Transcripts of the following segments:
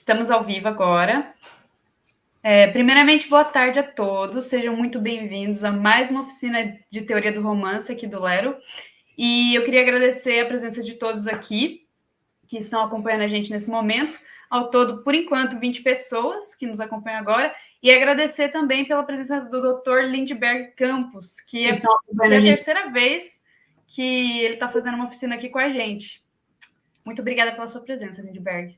Estamos ao vivo agora. Primeiramente, boa tarde a todos. Sejam muito bem-vindos a mais uma oficina de teoria do romance aqui do Lero. E eu queria agradecer a presença de todos aqui que estão acompanhando a gente nesse momento. Ao todo, por enquanto, 20 pessoas que nos acompanham agora. E agradecer também pela presença do Dr. Lindbergh Campos, que é a terceira vez que ele está fazendo uma oficina aqui com a gente. Muito obrigada pela sua presença, Lindbergh.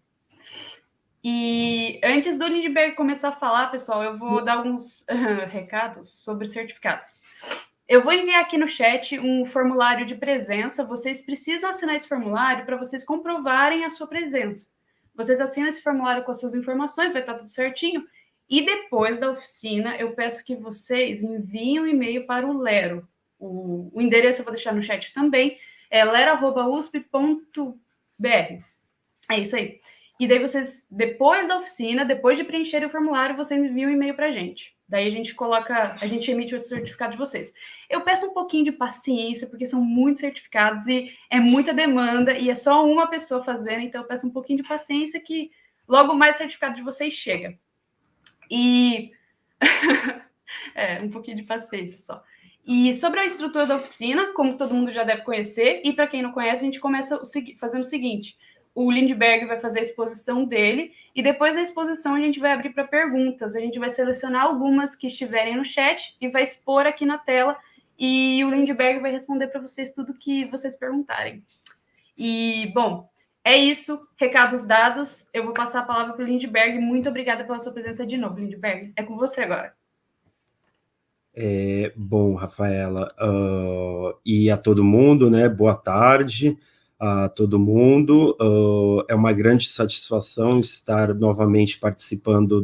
E antes do Lindbergh começar a falar, pessoal, eu vou dar alguns recados sobre certificados. Eu vou enviar aqui no chat um formulário de presença. Vocês precisam assinar esse formulário para vocês comprovarem a sua presença. Vocês assinam esse formulário com as suas informações, vai estar tudo certinho. E depois da oficina, eu peço que vocês enviem um e-mail para o Lero. O endereço eu vou deixar no chat também. É lero@usp.br. É isso aí. E daí vocês, depois da oficina, depois de preencher o formulário, vocês enviam um e-mail para a gente. Daí a gente emite o certificado de vocês. Eu peço um pouquinho de paciência, porque são muitos certificados e é muita demanda e é só uma pessoa fazendo, então eu peço um pouquinho de paciência que logo mais o certificado de vocês chega. E... um pouquinho de paciência só. E sobre a estrutura da oficina, como todo mundo já deve conhecer, e para quem não conhece, a gente começa fazendo o seguinte: o Lindbergh vai fazer a exposição dele, e depois da exposição a gente vai abrir para perguntas. A gente vai selecionar algumas que estiverem no chat e vai expor aqui na tela, e o Lindbergh vai responder para vocês tudo que vocês perguntarem. E, bom, é isso. Recados dados. Eu vou passar a palavra para o Lindbergh. Muito obrigada pela sua presença de novo, Lindbergh. É com você agora. Bom, Rafaela, e a todo mundo, né? Boa tarde a todo mundo. É uma grande satisfação estar novamente participando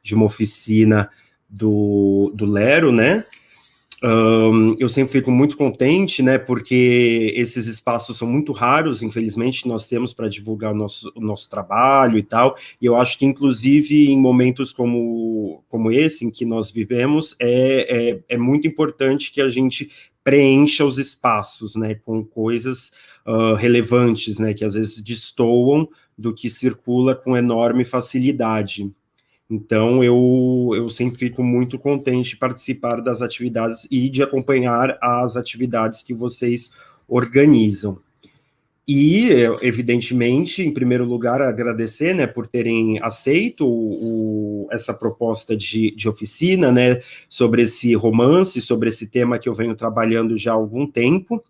de uma oficina do Lero, né? Eu sempre fico muito contente, né, porque esses espaços são muito raros, infelizmente, nós temos para divulgar o nosso trabalho e tal, e eu acho que, inclusive, em momentos como esse, em que nós vivemos, é muito importante que a gente preencha os espaços, né, com coisas relevantes, né, que às vezes destoam do que circula com enorme facilidade. Então, eu sempre fico muito contente de participar das atividades e de acompanhar as atividades que vocês organizam. E, evidentemente, em primeiro lugar, agradecer, né, por terem aceito essa proposta de oficina, né, sobre esse romance, sobre esse tema que eu venho trabalhando já há algum tempo.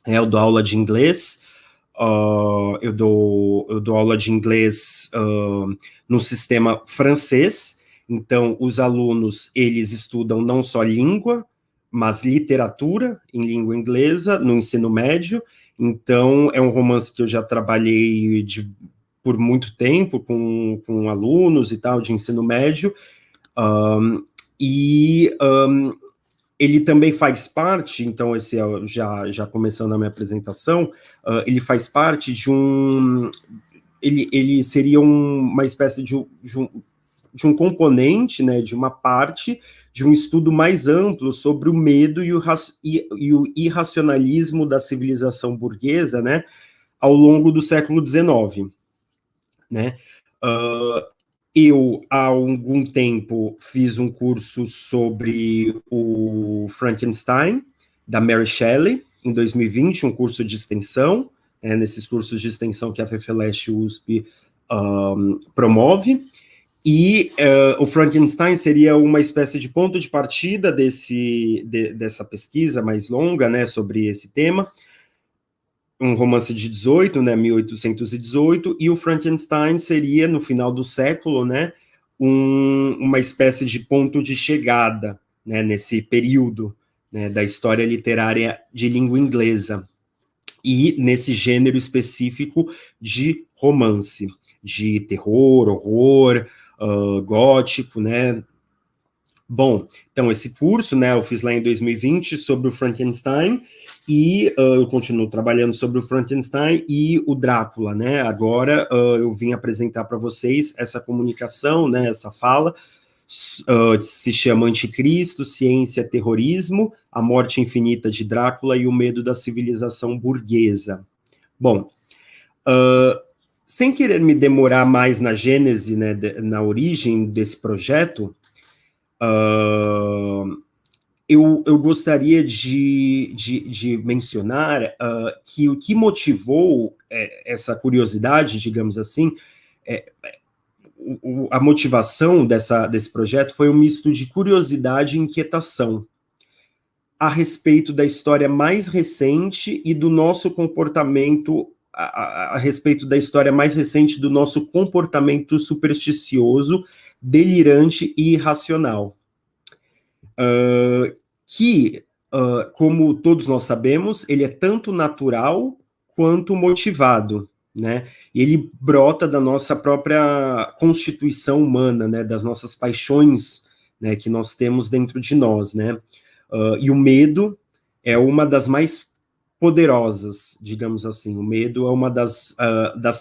Eu dou aula de inglês. Eu dou aula de inglês no sistema francês, então os alunos, eles estudam não só língua, mas literatura em língua inglesa no ensino médio. Então é um romance que eu já trabalhei por muito tempo com alunos e tal, de ensino médio, ele também faz parte, então esse é já começando a minha apresentação, ele faz parte de ele seria uma espécie de um componente, né, de uma parte de um estudo mais amplo sobre o medo e o irracionalismo da civilização burguesa, né, ao longo do século XIX, né. Eu, há algum tempo, fiz um curso sobre o Frankenstein, da Mary Shelley, em 2020, um curso de extensão, nesses cursos de extensão que a FEFELESH USP promove, e o Frankenstein seria uma espécie de ponto de partida dessa pesquisa mais longa, né, sobre esse tema, um romance de 18, né, 1818, e o Frankenstein seria, no final do século, né, uma espécie de ponto de chegada, né, nesse período, né, da história literária de língua inglesa, e nesse gênero específico de romance, de terror, horror, gótico, né. Bom, então esse curso, né, eu fiz lá em 2020 sobre o Frankenstein, e eu continuo trabalhando sobre o Frankenstein e o Drácula, né. Agora eu vim apresentar para vocês essa comunicação, né, essa fala, se chama Anticristo, Ciência, Terrorismo, a Morte Infinita de Drácula e o Medo da Civilização Burguesa. Bom, sem querer me demorar mais na gênese, né, na origem desse projeto, eu gostaria de mencionar que o que motivou essa curiosidade, digamos assim, a motivação desse projeto foi um misto de curiosidade e inquietação a respeito da história mais recente e do nosso comportamento, a respeito da história mais recente do nosso comportamento supersticioso, delirante e irracional. Como todos nós sabemos, ele é tanto natural quanto motivado, né? E ele brota da nossa própria constituição humana, né? Das nossas paixões, né? Que nós temos dentro de nós, né? E o medo é uma das mais poderosas, digamos assim. O medo é uma das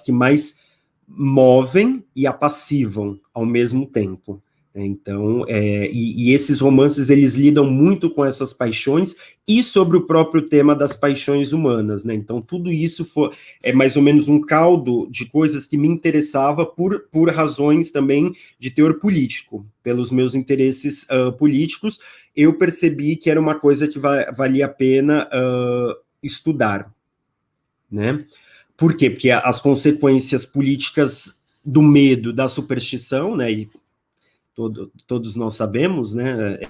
que mais movem e apassivam ao mesmo tempo. Então, e esses romances, eles lidam muito com essas paixões e sobre o próprio tema das paixões humanas, né? Então, tudo isso é mais ou menos um caldo de coisas que me interessava por razões também de teor político. Pelos meus interesses políticos, eu percebi que era uma coisa que valia a pena estudar, né? Por quê? Porque as consequências políticas do medo, da superstição, né? E todos nós sabemos, né?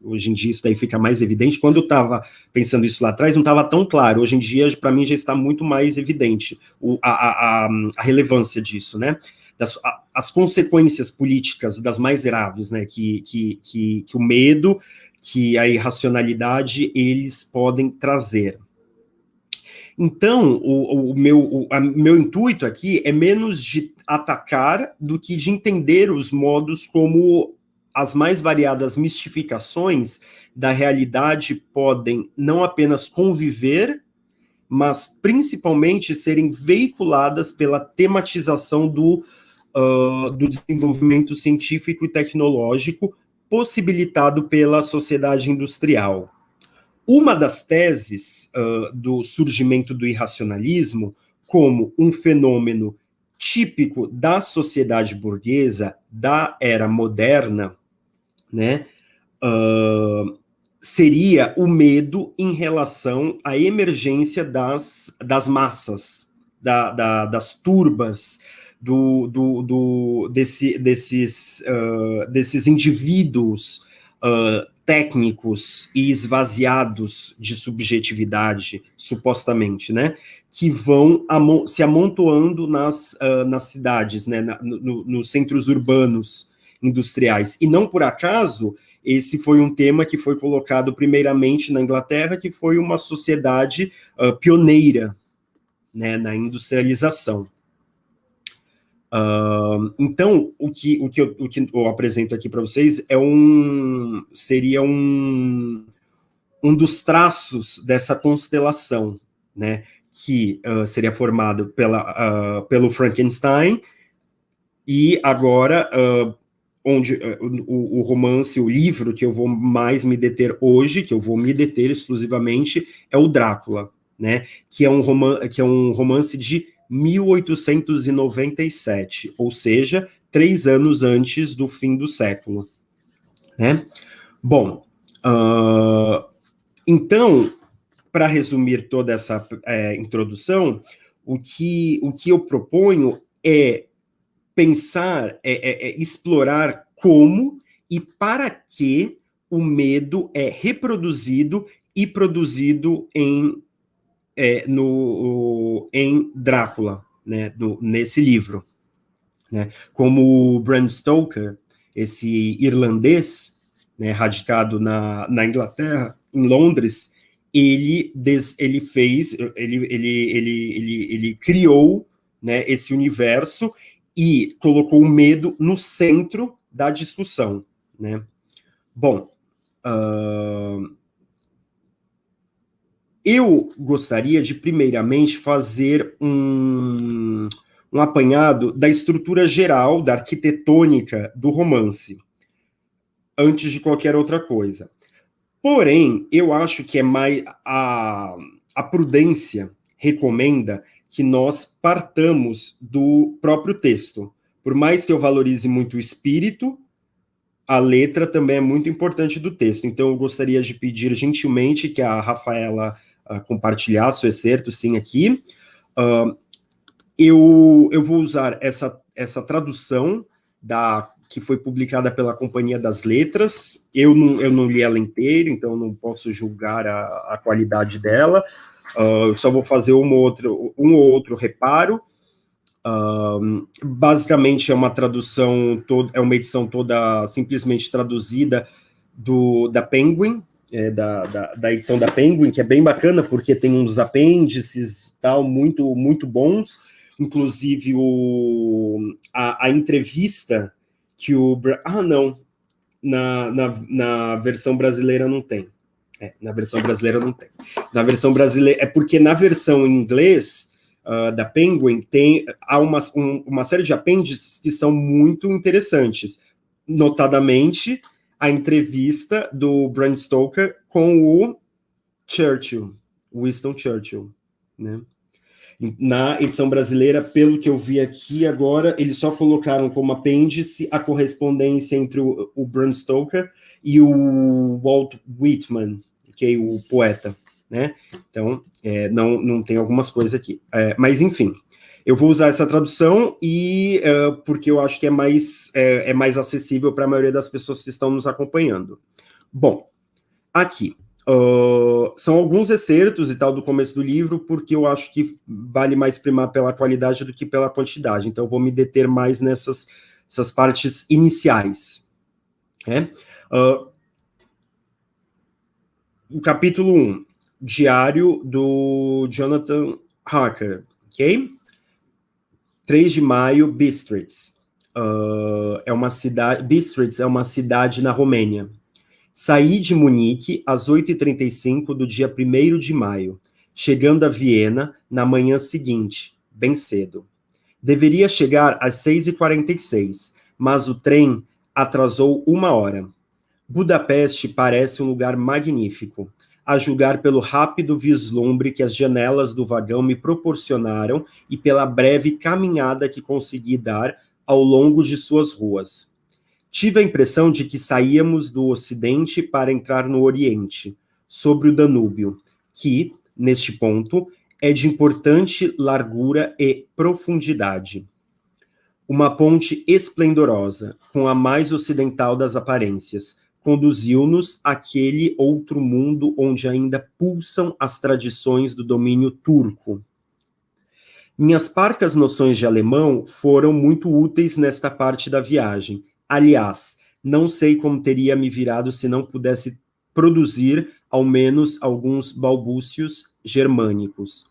Hoje em dia isso daí fica mais evidente. Quando eu estava pensando isso lá atrás, não estava tão claro. Hoje em dia, para mim, já está muito mais evidente a relevância disso, né? As consequências políticas das mais graves, né? Que o medo, que a irracionalidade, eles podem trazer. Então, o meu intuito aqui é menos de atacar do que de entender os modos como as mais variadas mistificações da realidade podem não apenas conviver, mas principalmente serem veiculadas pela tematização do desenvolvimento científico e tecnológico possibilitado pela sociedade industrial. Uma das teses do surgimento do irracionalismo como um fenômeno típico da sociedade burguesa, da era moderna, né, seria o medo em relação à emergência das massas, das turbas, desses indivíduos técnicos e esvaziados de subjetividade, supostamente, né, que vão se amontoando nas cidades, né, nos centros urbanos industriais. E não por acaso, esse foi um tema que foi colocado primeiramente na Inglaterra, que foi uma sociedade pioneira, né, na industrialização. Então, o que eu apresento aqui para vocês seria um dos traços dessa constelação, né, que seria formado pelo Frankenstein, e agora, onde o romance, o livro que eu vou mais me deter hoje, que eu vou me deter exclusivamente, é o Drácula, né, que é um romance de 1897, ou seja, 3 anos antes do fim do século, né? Bom, então, para resumir toda essa introdução, o que eu proponho é pensar, explorar como e para que o medo é reproduzido e produzido em Drácula, né, nesse livro, né? Como o Bram Stoker, esse irlandês, né, radicado na Inglaterra, em Londres, ele criou, né, esse universo e colocou o medo no centro da discussão, né? Bom, eu gostaria de, primeiramente, fazer um apanhado da estrutura geral, da arquitetônica do romance, antes de qualquer outra coisa. Porém, eu acho que a prudência recomenda que nós partamos do próprio texto. Por mais que eu valorize muito o espírito, a letra também é muito importante do texto. Então, eu gostaria de pedir gentilmente que a Rafaela compartilhasse o excerto, sim, aqui. Eu vou usar essa tradução que foi publicada pela Companhia das Letras. Eu não li ela inteira, então não posso julgar a qualidade dela. Eu só vou fazer um ou outro reparo. Basicamente é uma tradução, é uma edição toda simplesmente traduzida da Penguin, da edição da Penguin, que é bem bacana, porque tem uns apêndices tal, muito, muito bons, inclusive a entrevista que não, na versão brasileira não tem. Na versão brasileira não tem. Na versão brasileira, é porque na versão em inglês da Penguin há uma série de apêndices que são muito interessantes, notadamente a entrevista do Bram Stoker com o Winston Churchill, né? Na edição brasileira, pelo que eu vi aqui agora, eles só colocaram como apêndice a correspondência entre o Bram Stoker e o Walt Whitman, que é o poeta, né? Então, não tem algumas coisas aqui. Mas, enfim, eu vou usar essa tradução porque eu acho que é mais acessível para a maioria das pessoas que estão nos acompanhando. Bom, aqui. São alguns excertos e tal do começo do livro, porque eu acho que vale mais primar pela qualidade do que pela quantidade. Então, eu vou me deter mais nessas partes iniciais. O capítulo 1, Diário do Jonathan Harker, ok? 3 de maio, Bistritz. Bistritz é uma cidade na Romênia. Saí de Munique às 8h35 do dia 1º de maio, chegando a Viena na manhã seguinte, bem cedo. Deveria chegar às 6h46, mas o trem atrasou 1 hora. Budapeste parece um lugar magnífico, a julgar pelo rápido vislumbre que as janelas do vagão me proporcionaram e pela breve caminhada que consegui dar ao longo de suas ruas. Tive a impressão de que saíamos do Ocidente para entrar no Oriente, sobre o Danúbio, que, neste ponto, é de importante largura e profundidade. Uma ponte esplendorosa, com a mais ocidental das aparências, conduziu-nos àquele outro mundo onde ainda pulsam as tradições do domínio turco. Minhas parcas noções de alemão foram muito úteis nesta parte da viagem. Aliás, não sei como teria me virado se não pudesse produzir, ao menos, alguns balbúcios germânicos.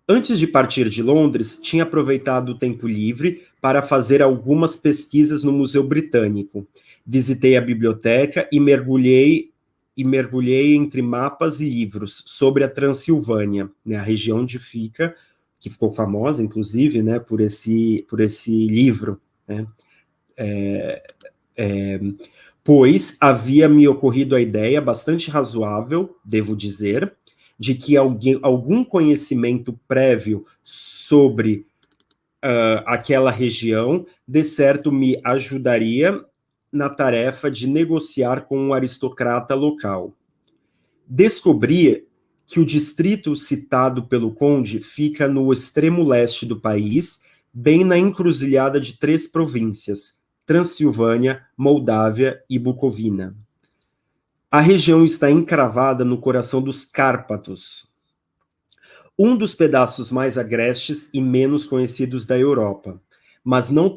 Antes de partir de Londres, tinha aproveitado o tempo livre para fazer algumas pesquisas no Museu Britânico. Visitei a biblioteca e mergulhei entre mapas e livros sobre a Transilvânia, né, a região onde fica, que ficou famosa, inclusive, né, por esse livro, né? Pois havia me ocorrido a ideia, bastante razoável, devo dizer, de que algum conhecimento prévio sobre aquela região, de certo, me ajudaria na tarefa de negociar com um aristocrata local. Descobri que o distrito citado pelo conde fica no extremo leste do país, bem na encruzilhada de 3 províncias, Transilvânia, Moldávia e Bucovina. A região está encravada no coração dos Cárpatos, um dos pedaços mais agrestes e menos conhecidos da Europa, mas não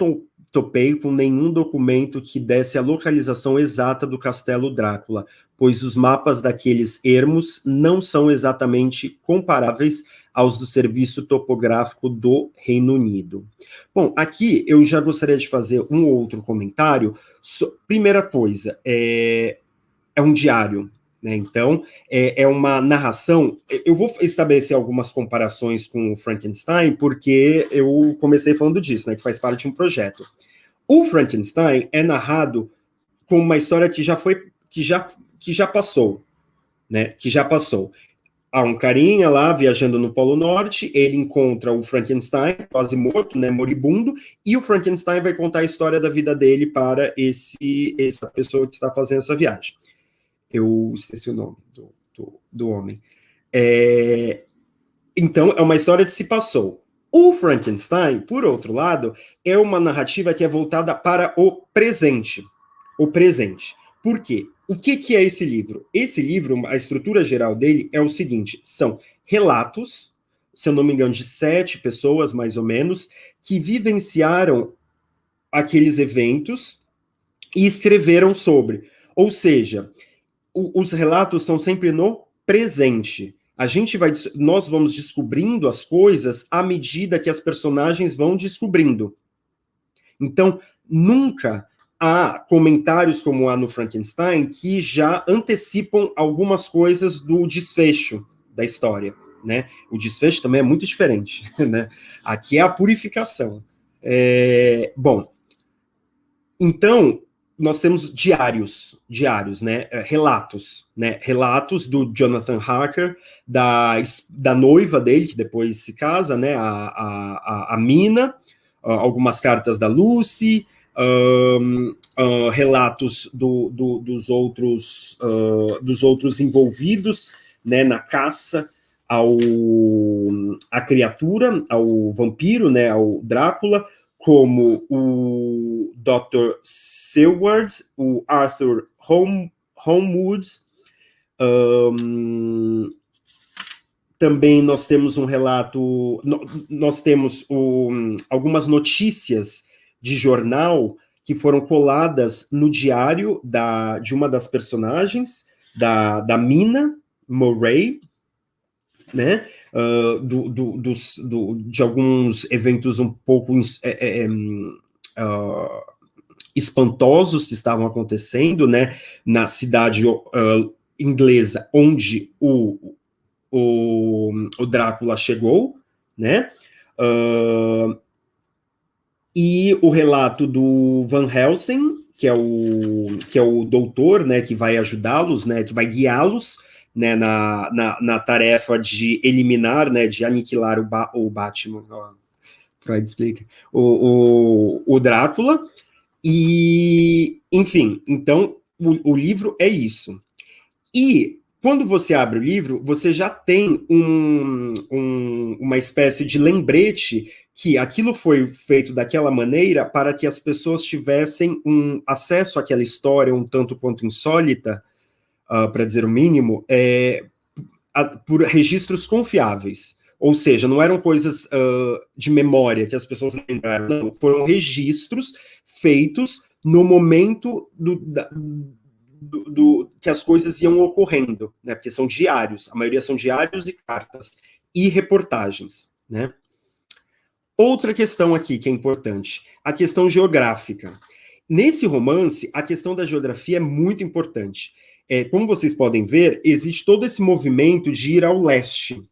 topei com nenhum documento que desse a localização exata do Castelo Drácula, pois os mapas daqueles ermos não são exatamente comparáveis aos do Serviço Topográfico do Reino Unido. Bom, aqui eu já gostaria de fazer um outro comentário. Primeira coisa, é um diário, né? Então, é uma narração. Eu vou estabelecer algumas comparações com o Frankenstein, porque eu comecei falando disso, né? Que faz parte de um projeto. O Frankenstein é narrado com uma história que já passou, né? Que já passou. há um carinha lá viajando no Polo Norte, ele encontra o Frankenstein, quase morto, né, moribundo, e o Frankenstein vai contar a história da vida dele para essa pessoa que está fazendo essa viagem. Eu esqueci o nome do homem. Então, é uma história que se passou. O Frankenstein, por outro lado, é uma narrativa que é voltada para o presente. O presente. Por quê? O que é esse livro? Esse livro, a estrutura geral dele é o seguinte: são relatos, se eu não me engano, de 7 pessoas, mais ou menos, que vivenciaram aqueles eventos e escreveram sobre. Ou seja, os relatos são sempre no presente. Nós vamos descobrindo as coisas à medida que as personagens vão descobrindo. Então, nunca há comentários como há no Frankenstein que já antecipam algumas coisas do desfecho da história, né? O desfecho também é muito diferente, né? Aqui é a purificação. Bom, então nós temos diários, né? Relatos do Jonathan Harker, da noiva dele, que depois se casa, né? A Mina, algumas cartas da Lucy, relatos dos outros envolvidos, né, na caça à criatura, ao vampiro, né, ao Drácula, como o Dr. Seward, o Arthur Holmwood. Também nós temos um relato, nós temos algumas notícias de jornal que foram coladas no diário de uma das personagens, da Mina Murray, né? De alguns eventos um pouco espantosos que estavam acontecendo, né? Na cidade inglesa onde o Drácula chegou, né? E o relato do Van Helsing, que é o doutor, né, que vai ajudá-los, né, que vai guiá-los, né, na tarefa de eliminar, né, de aniquilar o Batman, Freud explica, o Drácula, e, enfim, então, o livro é isso. E quando você abre o livro, você já tem uma espécie de lembrete que aquilo foi feito daquela maneira para que as pessoas tivessem um acesso àquela história um tanto quanto insólita, para dizer o mínimo, por registros confiáveis. Ou seja, não eram coisas de memória que as pessoas lembraram, não, foram registros feitos no momento que as coisas iam ocorrendo, né? Porque são diários, a maioria são diários e cartas, e reportagens, né? Outra questão aqui que é importante, a questão geográfica. Nesse romance, a questão da geografia é muito importante. Como vocês podem ver, existe todo esse movimento de ir ao leste.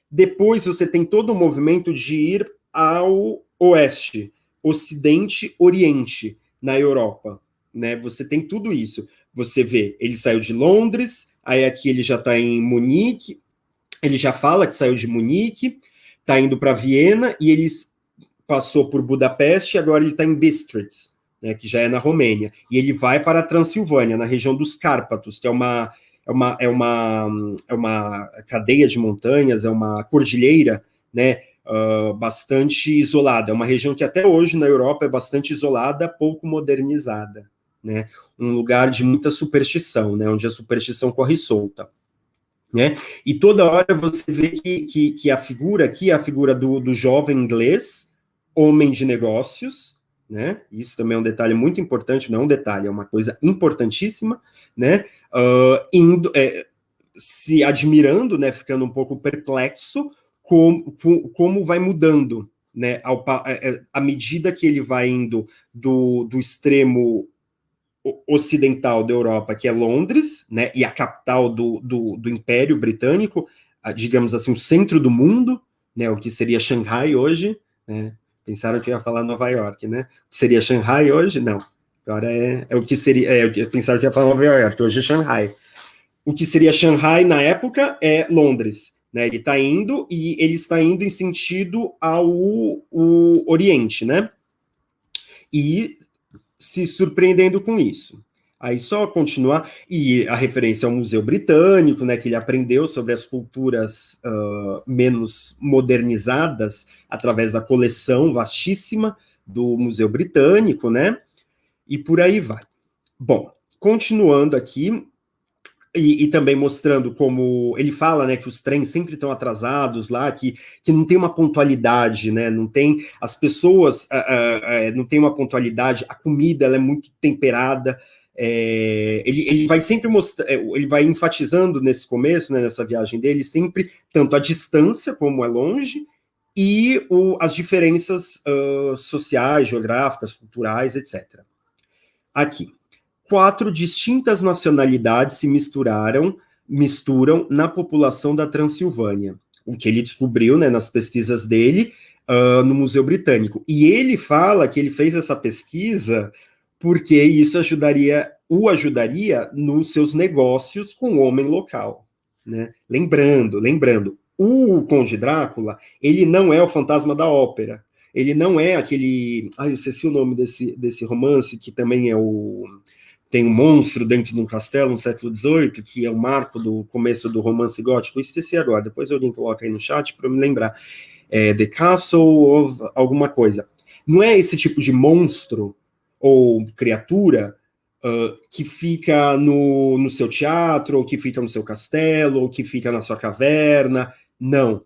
Depois você tem todo o movimento de ir ao oeste, ocidente, oriente, na Europa, né? Você tem tudo isso. Você vê, ele saiu de Londres, aí aqui ele já está em Munique, ele já fala que saiu de Munique, está indo para Viena, e ele passou por Budapeste, e agora ele está em Bistritz, né, que já é na Romênia, e ele vai para a Transilvânia, na região dos Cárpatos, que é uma cadeia de montanhas, é uma cordilheira, né, bastante isolada, é uma região que até hoje na Europa é bastante isolada, pouco modernizada, né, um lugar de muita superstição, né, onde a superstição corre solta, né, e toda hora você vê que a figura aqui é a figura do jovem inglês, homem de negócios, né, isso também é um detalhe muito importante, não é um detalhe, é uma coisa importantíssima, né, se admirando, né, ficando um pouco perplexo como vai mudando, né, à medida que ele vai indo do extremo ocidental da Europa, que é Londres, né, e a capital do Império Britânico, digamos assim, o centro do mundo, né, o que seria Xangai hoje, né, pensaram que eu ia falar Nova York, né, o que seria Xangai hoje? Não, agora é o que seria, pensaram que ia falar Nova York, hoje é Xangai. o que seria Shanghai na época é Londres, né? Ele está indo em sentido ao Oriente, né? E se surpreendendo com isso. Aí só continuar, e a referência ao Museu Britânico, né, que ele aprendeu sobre as culturas menos modernizadas através da coleção vastíssima do Museu Britânico, né, e por aí vai. Bom, continuando aqui, e também mostrando como ele fala, né, que os trens sempre estão atrasados lá, que não tem uma pontualidade, né, não tem, as pessoas não tem uma pontualidade, a comida ela é muito temperada, ele vai sempre mostrar, ele vai enfatizando nesse começo, né, nessa viagem dele, sempre tanto a distância, como é longe, e as diferenças sociais, geográficas, culturais, etc. Aqui. 4 distintas nacionalidades se misturam na população da Transilvânia, o que ele descobriu, né, nas pesquisas dele no Museu Britânico. E ele fala que ele fez essa pesquisa porque isso o ajudaria nos seus negócios com o homem local, né? Lembrando, o Conde Drácula, ele não é o fantasma da ópera, ele não é aquele... eu esqueci o nome desse romance, que também tem um monstro dentro de um castelo no século XVIII, que é o marco do começo do romance gótico. Eu esqueci agora, depois alguém coloca aí no chat para eu me lembrar. The Castle of alguma coisa. Não é esse tipo de monstro ou criatura que fica no seu teatro, ou que fica no seu castelo, ou que fica na sua caverna. Não.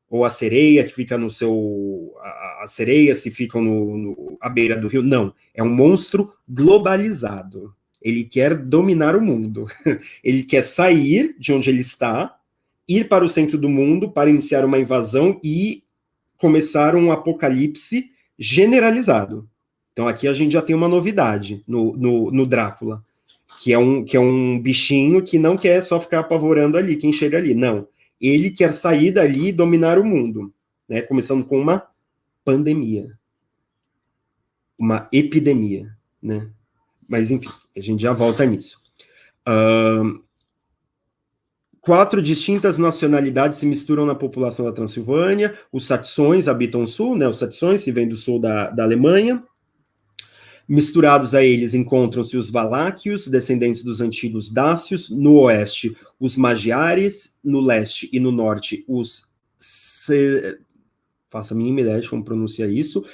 Ou a sereia que fica no seu... As sereias se ficam à beira do rio. Não. É um monstro globalizado. Ele quer dominar o mundo. Ele quer sair de onde ele está, ir para o centro do mundo para iniciar uma invasão e começar um apocalipse generalizado. Então aqui a gente já tem uma novidade no Drácula, que é um bichinho que não quer só ficar apavorando ali, quem chega ali. Não. Ele quer sair dali e dominar o mundo, né? Começando com uma pandemia, uma epidemia, né? Mas, enfim, a gente já volta nisso. 4 distintas nacionalidades se misturam na população da Transilvânia. Os saxões habitam o sul, né? Os saxões que vêm do sul da Alemanha. Misturados a eles encontram-se os valáquios, descendentes dos antigos dácios, no oeste os magiares, no leste e no norte os... faço a mínima ideia de como pronunciar isso,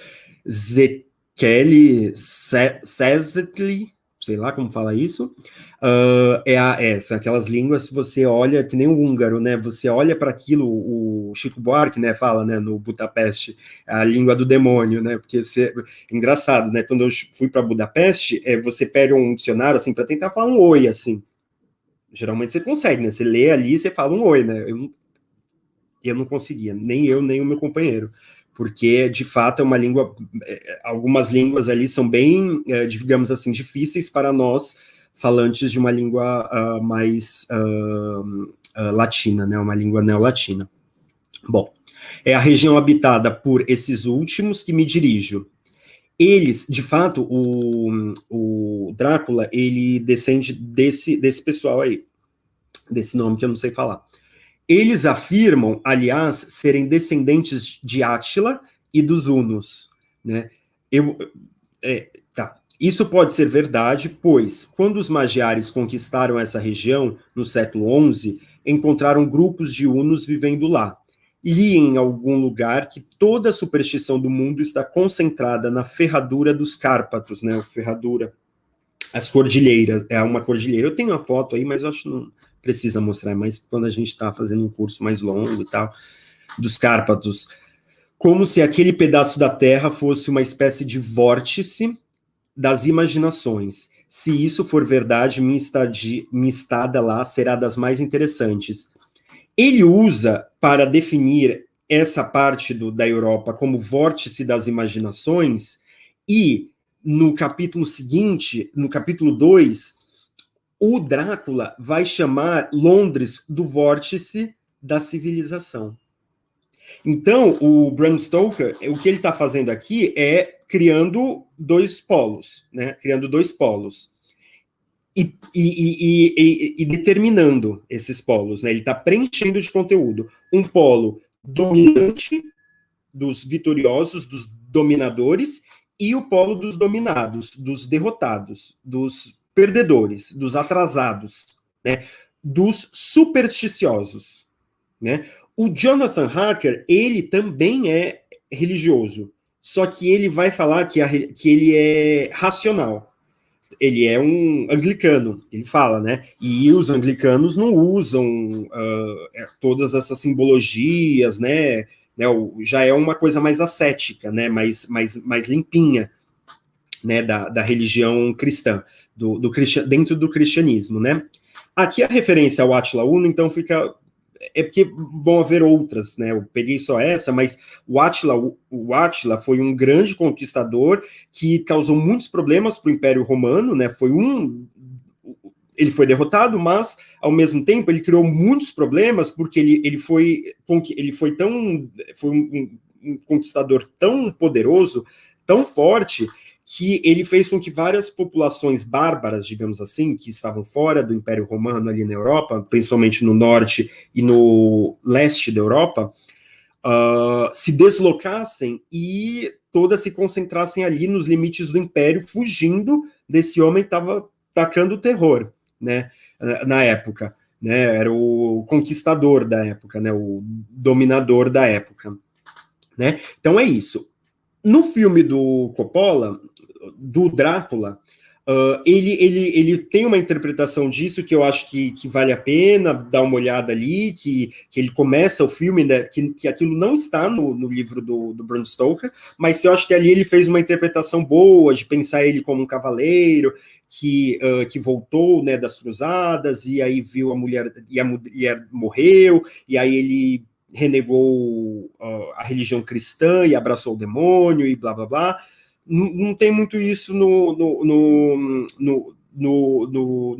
Zekeli, Szekely, sei lá como fala isso, são aquelas línguas que você olha, que nem o húngaro, né, você olha para aquilo, o Chico Buarque, né, fala, né, no Budapeste, a língua do demônio, né, porque engraçado, né, quando eu fui para Budapeste, você pega um dicionário, assim, para tentar falar um oi, assim, geralmente você consegue, né, você lê ali e você fala um oi, né, eu não conseguia, nem eu, nem o meu companheiro, porque, de fato, é uma língua... Algumas línguas ali são bem, digamos assim, difíceis para nós, falantes de uma língua mais latina, né? Uma língua neolatina. Bom, é a região habitada por esses últimos que me dirijo. Eles, de fato, o Drácula, ele descende desse pessoal aí, desse nome que eu não sei falar. Eles afirmam, aliás, serem descendentes de Átila e dos Hunos, né? Isso pode ser verdade, pois, quando os magiares conquistaram essa região, no século XI, encontraram grupos de Hunos vivendo lá. Li em algum lugar que toda a superstição do mundo está concentrada na ferradura dos Cárpatos, né? Ferradura, as cordilheiras, é uma cordilheira. Eu tenho uma foto aí, mas eu acho que não precisa mostrar, mas quando a gente está fazendo um curso mais longo e tal, dos Cárpatos, como se aquele pedaço da Terra fosse uma espécie de vórtice das imaginações. Se isso for verdade, minha estada lá será das mais interessantes. Ele usa, para definir essa parte da Europa como vórtice das imaginações, e no capítulo seguinte, no capítulo 2, o Drácula vai chamar Londres do vórtice da civilização. Então, o Bram Stoker, o que ele está fazendo aqui é criando dois polos, né? Criando dois polos. e determinando esses polos, né? Ele está preenchendo de conteúdo um polo dominante dos vitoriosos, dos dominadores, e o polo dos dominados, dos derrotados, dos perdedores, dos atrasados, né? Dos supersticiosos, né? O Jonathan Harker, ele também é religioso, só que ele vai falar que ele é racional. Ele é um anglicano, ele fala, né? E os anglicanos não usam todas essas simbologias, né? Já é uma coisa mais ascética, né? Mais limpinha, né? Da religião cristã, dentro do cristianismo, né? Aqui a referência ao Átila Uno, então fica... É porque vão haver outras, né? Eu peguei só essa, mas o Átila foi um grande conquistador que causou muitos problemas para o Império Romano, né? Ele foi derrotado, mas ao mesmo tempo ele criou muitos problemas porque ele foi um conquistador tão poderoso, tão forte, que ele fez com que várias populações bárbaras, digamos assim, que estavam fora do Império Romano ali na Europa, principalmente no norte e no leste da Europa, se deslocassem e todas se concentrassem ali nos limites do Império, fugindo desse homem que estava tacando o terror, né, na época. Né, era o conquistador da época, né, o dominador da época. Né? Então é isso. No filme do Coppola, do Drácula, ele tem uma interpretação disso que eu acho que vale a pena dar uma olhada ali, que ele começa o filme, né, que aquilo não está no livro do Bram Stoker, mas que eu acho que ali ele fez uma interpretação boa, de pensar ele como um cavaleiro, que voltou, né, das cruzadas, e aí viu a mulher morreu, e aí ele renegou a religião cristã e abraçou o demônio e blá blá blá. Não tem muito isso no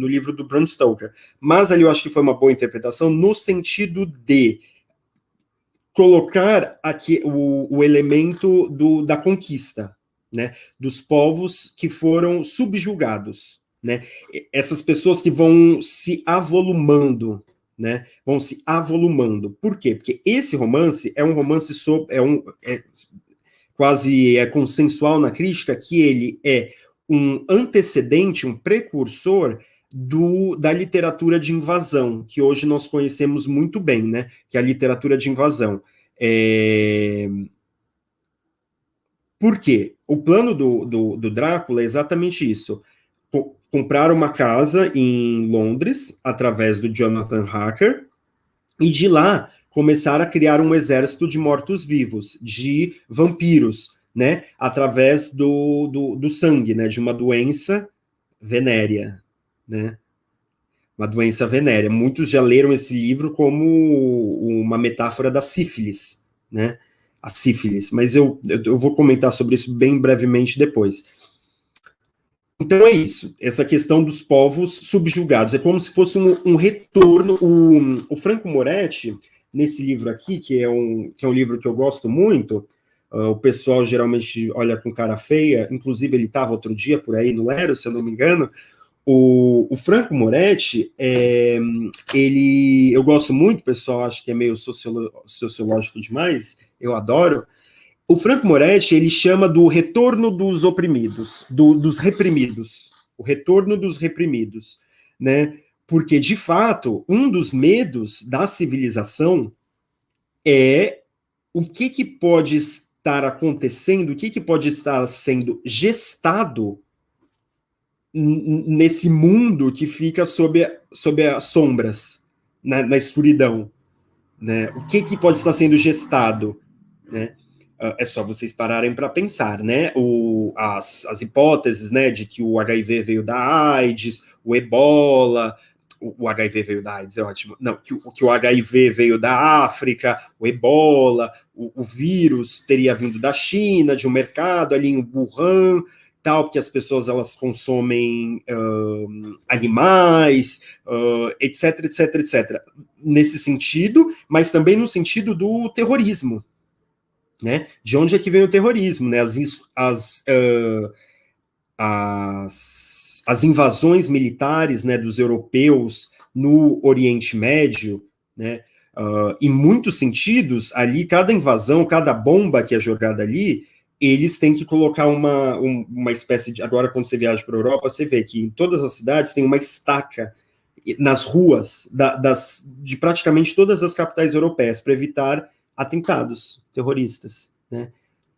livro do Bram Stoker, mas ali eu acho que foi uma boa interpretação no sentido de colocar aqui o elemento da conquista, né, dos povos que foram subjugados, né, essas pessoas que vão se avolumando, né, vão se avolumando. Por quê? Porque esse romance é um romance quase consensual na crítica, que ele é um antecedente, um precursor da literatura de invasão, que hoje nós conhecemos muito bem, né? Que é a literatura de invasão. Por quê? O plano do Drácula é exatamente isso. Comprar uma casa em Londres, através do Jonathan Harker, e de lá começar a criar um exército de mortos-vivos, de vampiros, né? Através do sangue, né? De uma doença venérea, né? Uma doença venérea. Muitos já leram esse livro como uma metáfora da sífilis, né? A sífilis. Mas eu vou comentar sobre isso bem brevemente depois. Então é isso, essa questão dos povos subjugados. É como se fosse um retorno. O Franco Moretti, nesse livro aqui, que é um livro que eu gosto muito, o pessoal geralmente olha com cara feia, inclusive ele estava outro dia por aí no Lero, se eu não me engano. O Franco Moretti, eu gosto muito, o pessoal acha que é meio sociológico demais, eu adoro. O Franco Moretti, ele chama do retorno dos oprimidos, dos reprimidos, o retorno dos reprimidos, né? Porque, de fato, um dos medos da civilização é o que pode estar acontecendo, o que pode estar sendo gestado nesse mundo que fica sob as sombras, na escuridão, né? O que pode estar sendo gestado, né? É só vocês pararem para pensar, né? As hipóteses, né, de que o HIV veio da AIDS, o Ebola, o HIV veio da AIDS, é ótimo. Não, que o HIV veio da África, o Ebola, o vírus teria vindo da China, de um mercado ali em Wuhan, tal, porque as pessoas elas consomem animais, etc, etc, etc. Nesse sentido, mas também no sentido do terrorismo. Né? De onde é que vem o terrorismo? Né? as invasões militares, né, dos europeus no Oriente Médio, né, em muitos sentidos, ali, cada invasão, cada bomba que é jogada ali, eles têm que colocar uma espécie de... Agora, quando você viaja para a Europa, você vê que em todas as cidades tem uma estaca nas ruas de praticamente todas as capitais europeias para evitar atentados terroristas, né?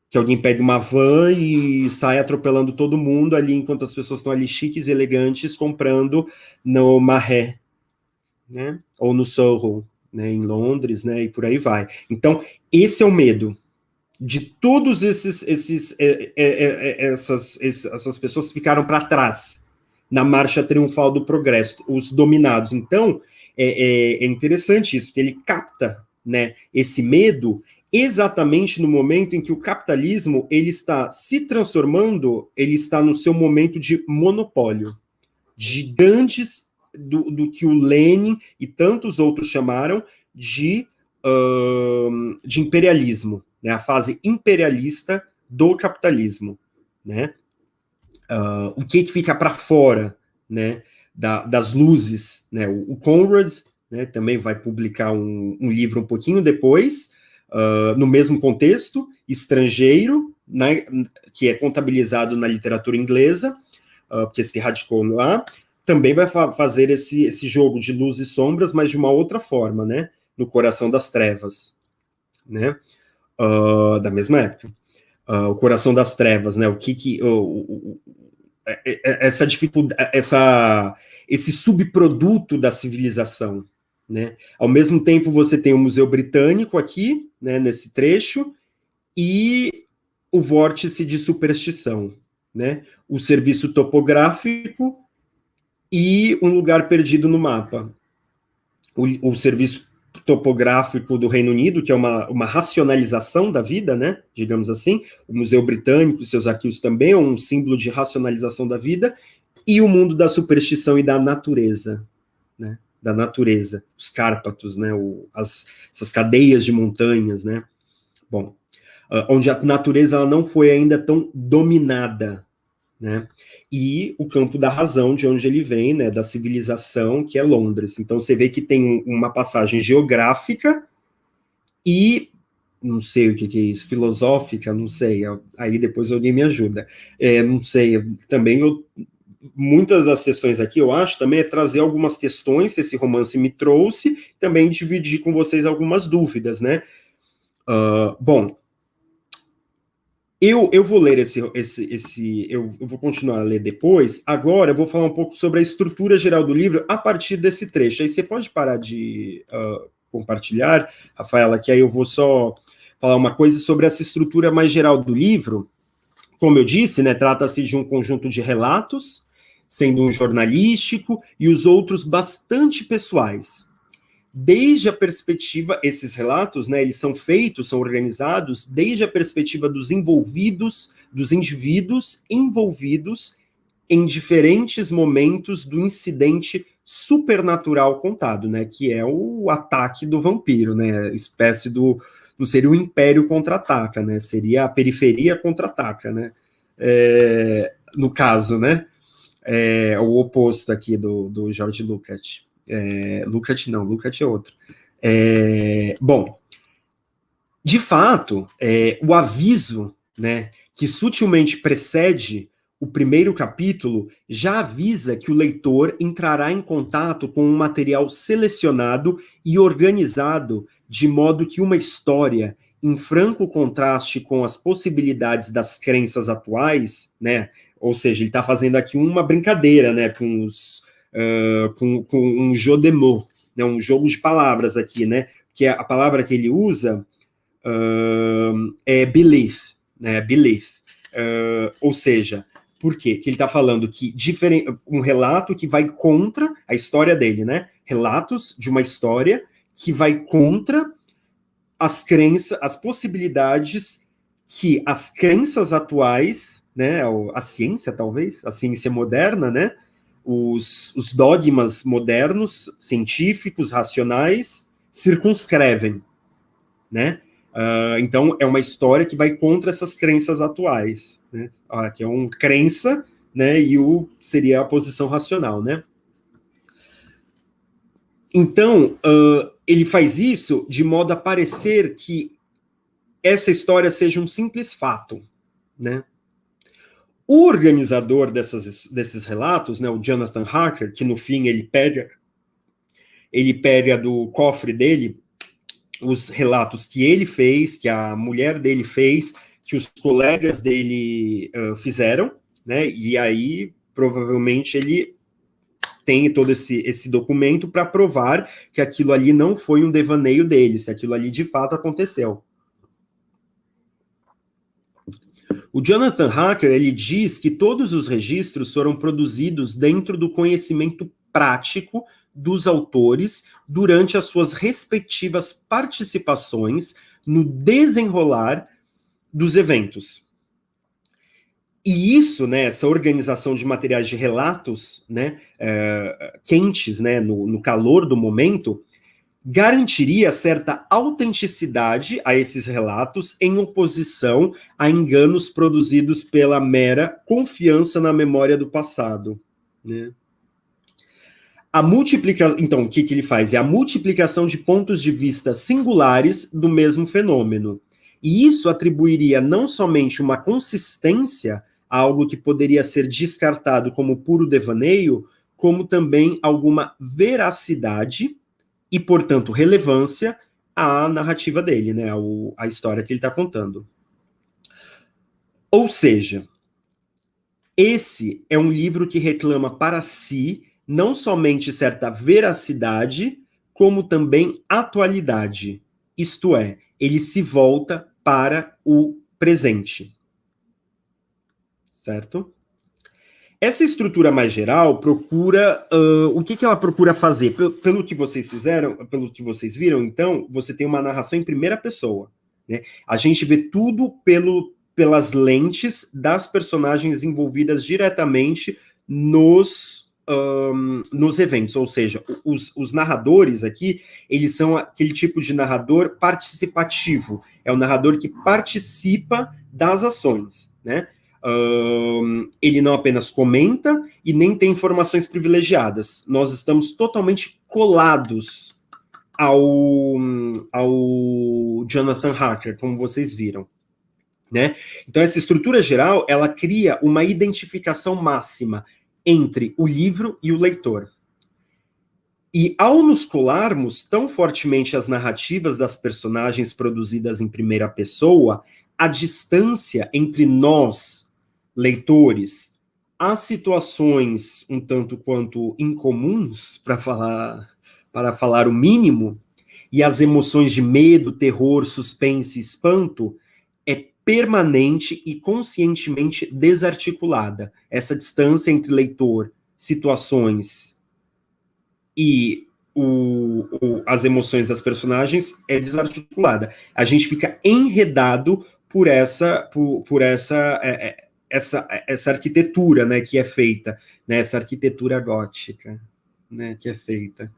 Que alguém pega uma van e sai atropelando todo mundo ali, enquanto as pessoas estão ali chiques e elegantes comprando no Marais, né? Ou no Soho, né? Em Londres, né? E por aí vai. Então, esse é o medo de todos essas pessoas que ficaram para trás na marcha triunfal do progresso, os dominados. Então, é interessante isso, que ele capta, né, esse medo exatamente no momento em que o capitalismo ele está se transformando, ele está no seu momento de monopólio, de grandes, do que o Lenin e tantos outros chamaram de imperialismo, né, a fase imperialista do capitalismo, né? O que fica para fora, né, das luzes, né? O Conrad, né, também vai publicar um livro um pouquinho depois, no mesmo contexto, estrangeiro, né, que é contabilizado na literatura inglesa, porque se radicou lá, também vai fazer esse jogo de luz e sombras, mas de uma outra forma, né, no Coração das Trevas, né, da mesma época. O Coração das Trevas, né, essa dificuldade, esse subproduto da civilização, né? Ao mesmo tempo você tem o Museu Britânico aqui, né, nesse trecho, e o vórtice de superstição, né? O serviço topográfico e um lugar perdido no mapa. O serviço topográfico do Reino Unido, que é uma racionalização da vida, né, digamos assim. O Museu Britânico e seus arquivos também é um símbolo de racionalização da vida, e o mundo da superstição e da natureza, né, da natureza, os Cárpatos, né, essas cadeias de montanhas, né, bom, onde a natureza ela não foi ainda tão dominada, né, e o campo da razão, de onde ele vem, né, da civilização, que é Londres. Então você vê que tem uma passagem geográfica e, não sei o que é isso, filosófica, não sei, aí depois alguém me ajuda. Não sei, também muitas das sessões aqui, eu acho, também é trazer algumas questões que esse romance me trouxe, também dividir com vocês algumas dúvidas, né? Bom, eu vou ler eu vou continuar a ler depois. Agora eu vou falar um pouco sobre a estrutura geral do livro a partir desse trecho. Aí você pode parar de compartilhar, Rafaela, que aí eu vou só falar uma coisa sobre essa estrutura mais geral do livro. Como eu disse, né, trata-se de um conjunto de relatos, sendo um jornalístico, e os outros bastante pessoais. Desde a perspectiva, esses relatos, né, eles são feitos, são organizados desde a perspectiva dos envolvidos, dos indivíduos envolvidos em diferentes momentos do incidente supernatural contado, né, que é o ataque do vampiro, né, espécie não seria o Império contra-ataca, né, seria a periferia contra-ataca, né, no caso, né, o oposto aqui do George Lucas. Lucas é outro. Bom, de fato, o aviso, né, que sutilmente precede o primeiro capítulo já avisa que o leitor entrará em contato com um material selecionado e organizado de modo que uma história, em franco contraste com as possibilidades das crenças atuais, né, ou seja, ele está fazendo aqui uma brincadeira, né, com um jeu de mots, né, um jogo de palavras aqui, né, que a palavra que ele usa é belief, né, belief, ou seja, por quê? Que ele está falando que um relato que vai contra a história dele, né, relatos de uma história que vai contra as crenças, as possibilidades que as crenças atuais, né, a ciência talvez, a ciência moderna, né, os dogmas modernos, científicos, racionais, circunscrevem, né? Então, é uma história que vai contra essas crenças atuais, né? Aqui é uma crença, né, e U seria a posição racional, né? Então, ele faz isso de modo a parecer que essa história seja um simples fato, né? O organizador desses relatos, né, o Jonathan Harker, que no fim ele pega do cofre dele os relatos que ele fez, que a mulher dele fez, que os colegas dele fizeram, né? E aí provavelmente ele tem todo esse documento para provar que aquilo ali não foi um devaneio dele, se aquilo ali de fato aconteceu. O Jonathan Harker, ele diz que todos os registros foram produzidos dentro do conhecimento prático dos autores durante as suas respectivas participações no desenrolar dos eventos. E isso, né, essa organização de materiais de relatos, né, quentes, né, no calor do momento, garantiria certa autenticidade a esses relatos em oposição a enganos produzidos pela mera confiança na memória do passado, né? Então, o que ele faz? É a multiplicação de pontos de vista singulares do mesmo fenômeno. E isso atribuiria não somente uma consistência a algo que poderia ser descartado como puro devaneio, como também alguma veracidade e, portanto, relevância à narrativa dele, né, à história que ele está contando. Ou seja, esse é um livro que reclama para si não somente certa veracidade, como também atualidade. Isto é, ele se volta para o presente. Certo? Essa estrutura mais geral procura... o que ela procura fazer? Pelo que vocês fizeram, pelo que vocês viram, então, você tem uma narração em primeira pessoa, né? A gente vê tudo pelas lentes das personagens envolvidas diretamente nos eventos, ou seja, os narradores aqui, eles são aquele tipo de narrador participativo, é o narrador que participa das ações, né? Ele não apenas comenta e nem tem informações privilegiadas. Nós estamos totalmente colados ao Jonathan Harker, como vocês viram, né? Então, essa estrutura geral, ela cria uma identificação máxima entre o livro e o leitor. E ao nos colarmos tão fortemente às narrativas das personagens produzidas em primeira pessoa, a distância entre nós, leitores, as situações um tanto quanto incomuns, para falar o mínimo, e as emoções de medo, terror, suspense e espanto, é permanente e conscientemente desarticulada. Essa distância entre leitor, situações e as emoções das personagens é desarticulada. A gente fica enredado por essa arquitetura, né, que é feita, né, essa arquitetura gótica, né, que é feita.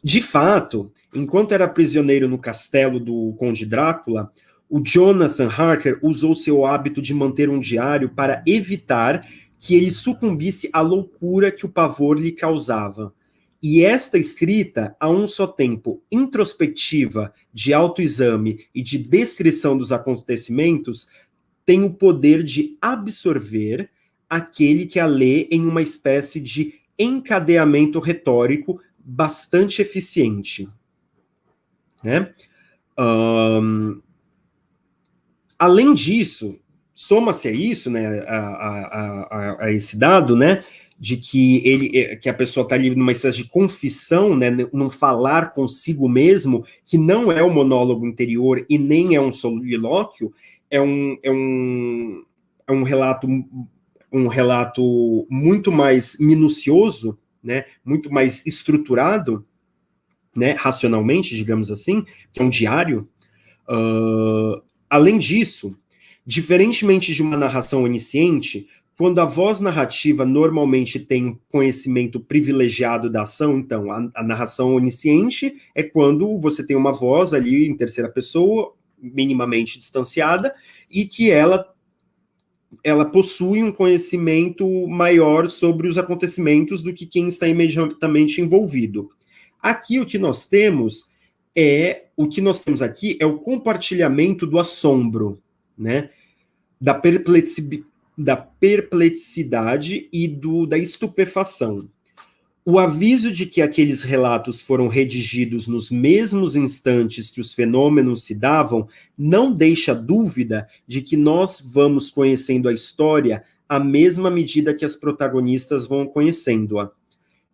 De fato, enquanto era prisioneiro no castelo do Conde Drácula, o Jonathan Harker usou seu hábito de manter um diário para evitar que ele sucumbisse à loucura que o pavor lhe causava. E esta escrita, a um só tempo introspectiva, de autoexame e de descrição dos acontecimentos, tem o poder de absorver aquele que a lê em uma espécie de encadeamento retórico bastante eficiente, né? Além disso, soma-se a isso, né, a esse dado, né, de que a pessoa está ali numa espécie de confissão, né, num falar consigo mesmo, que não é um monólogo interior e nem é um solilóquio, é um relato muito mais minucioso, né, muito mais estruturado, né, racionalmente, digamos assim, que é um diário. Além disso, diferentemente de uma narração onisciente, quando a voz narrativa normalmente tem conhecimento privilegiado da ação, então a narração onisciente é quando você tem uma voz ali em terceira pessoa, minimamente distanciada, e que ela ela possui um conhecimento maior sobre os acontecimentos do que quem está imediatamente envolvido. Aqui o que nós temos aqui é o compartilhamento do assombro, né? Da perplexidade e da estupefação. O aviso de que aqueles relatos foram redigidos nos mesmos instantes que os fenômenos se davam não deixa dúvida de que nós vamos conhecendo a história à mesma medida que as protagonistas vão conhecendo-a.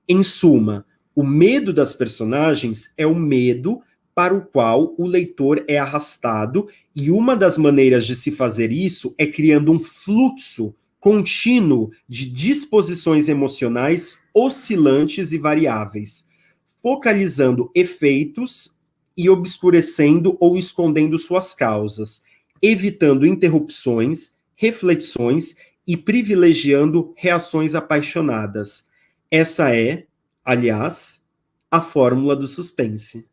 Em suma, o medo das personagens é o medo para o qual o leitor é arrastado, e uma das maneiras de se fazer isso é criando um fluxo contínuo de disposições emocionais oscilantes e variáveis, focalizando efeitos e obscurecendo ou escondendo suas causas, evitando interrupções, reflexões e privilegiando reações apaixonadas. Essa é, aliás, a fórmula do suspense.